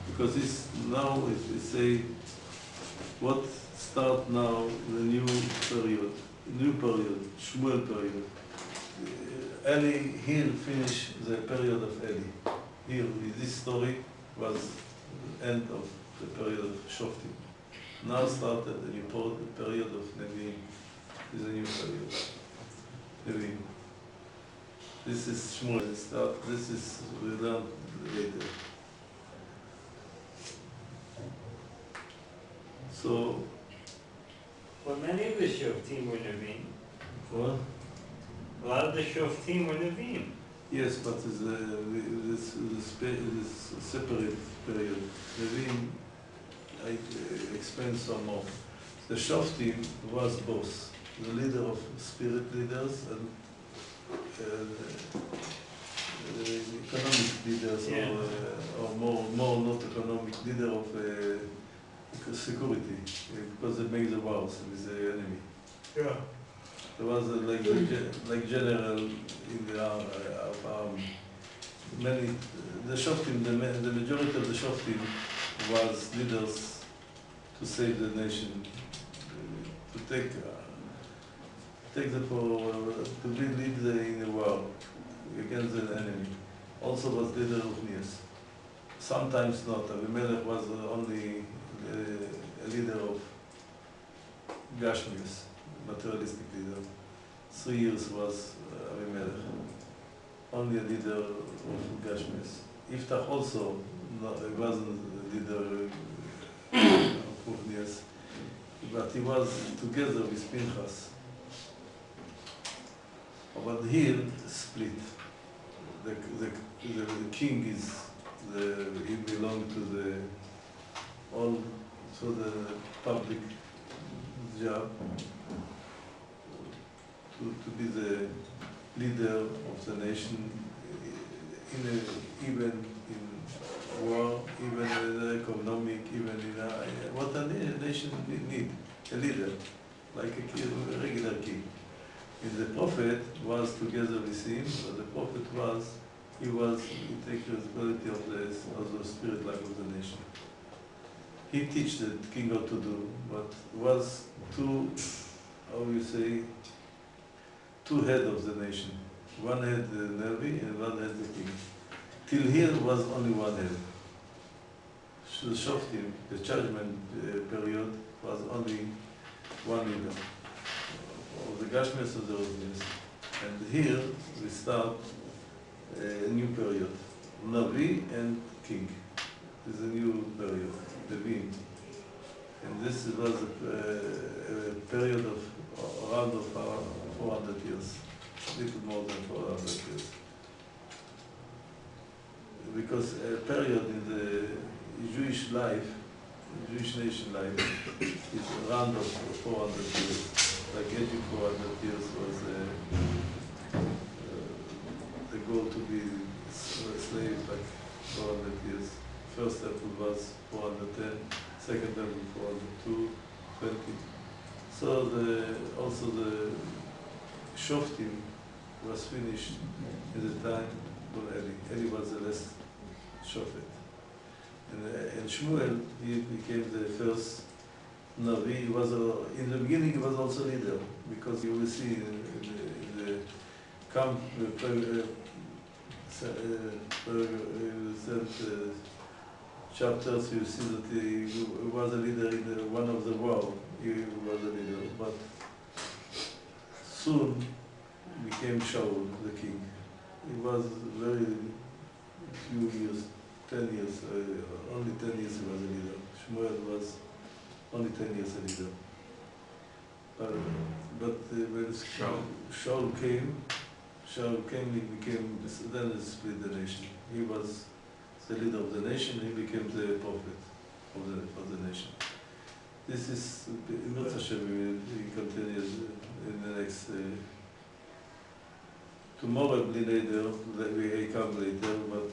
Because this now we say what start now the new period, Shmuel period. Eli here finish the period of Eli. Here this story was end of the period of Shoftim. Now started the new period of Nevi'im. This is a new period. Nevi'im. This is Shmuel start. This is we learn later. So, well, many of the Shoftim were Nevi'im. What? A lot of the Shoftim were Nevi'im. Yes, but this separate period. Nevi'im, I explain some more. The Shoftim was both the leader of spirit leaders and economic leaders, yeah. or more not economic leader of security, because they make the wars with the enemy. Yeah. There was like general in the army. Many the Shoftim, the majority of the Shoftim was leaders to save the nation, to take the to lead in the war against the enemy. Also was leader of Nias. Sometimes not. Abimelech was only a leader of Gashmius, materialistic leader. 3 years was Abimelech, only a leader of Gashmius. Iftach also wasn't a leader of Nias, but he was together with Pinchas. But here, split. The king he belonged to the public job, to be the leader of the nation, even in war, even in the economic, even in what a nation need, a leader, like a regular king. And the prophet was together with him, but the prophet he take responsibility of the spirit life of the nation. He teach the king what to do, but was two head of the nation. One head the Navi and one head the king. Till here was only one head. The Shoftim, the judgment period, was only one leader. Of the Gashmis of the Rosnes. And here we start a new period. Navi and king is a new period, Levim. And this was a period of around 400 years, little more than 400 years. Because a period in the Jewish life, Jewish nation life, is around 400 years. Like 400 years was the goal to be a slave, like 400 years. First temple was 410, second temple 402, 20. So also the Shoftim was finished at the time of Eli. Eli was the last Shofet. And Shmuel, he became the first Navi. In the beginning he was also leader, because you will see in the camp chapters, you see that he was a leader in one of the war. He was a leader, but soon became Shaul, the king. He was very few years, 10 years, only 10 years he was a leader. Shmuel was only 10 years a leader. But when Shaul came, he became, then he split the nation. He was the leader of the nation, he became the prophet of the nation. This is, in Hashem, we continue in the next, tomorrow later, we come later, but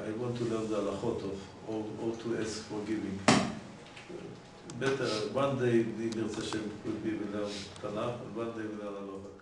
I want to learn the halachot of how to ask for giving. Better, one day, the Hashem, will be without Tanakh, and one day without halachot.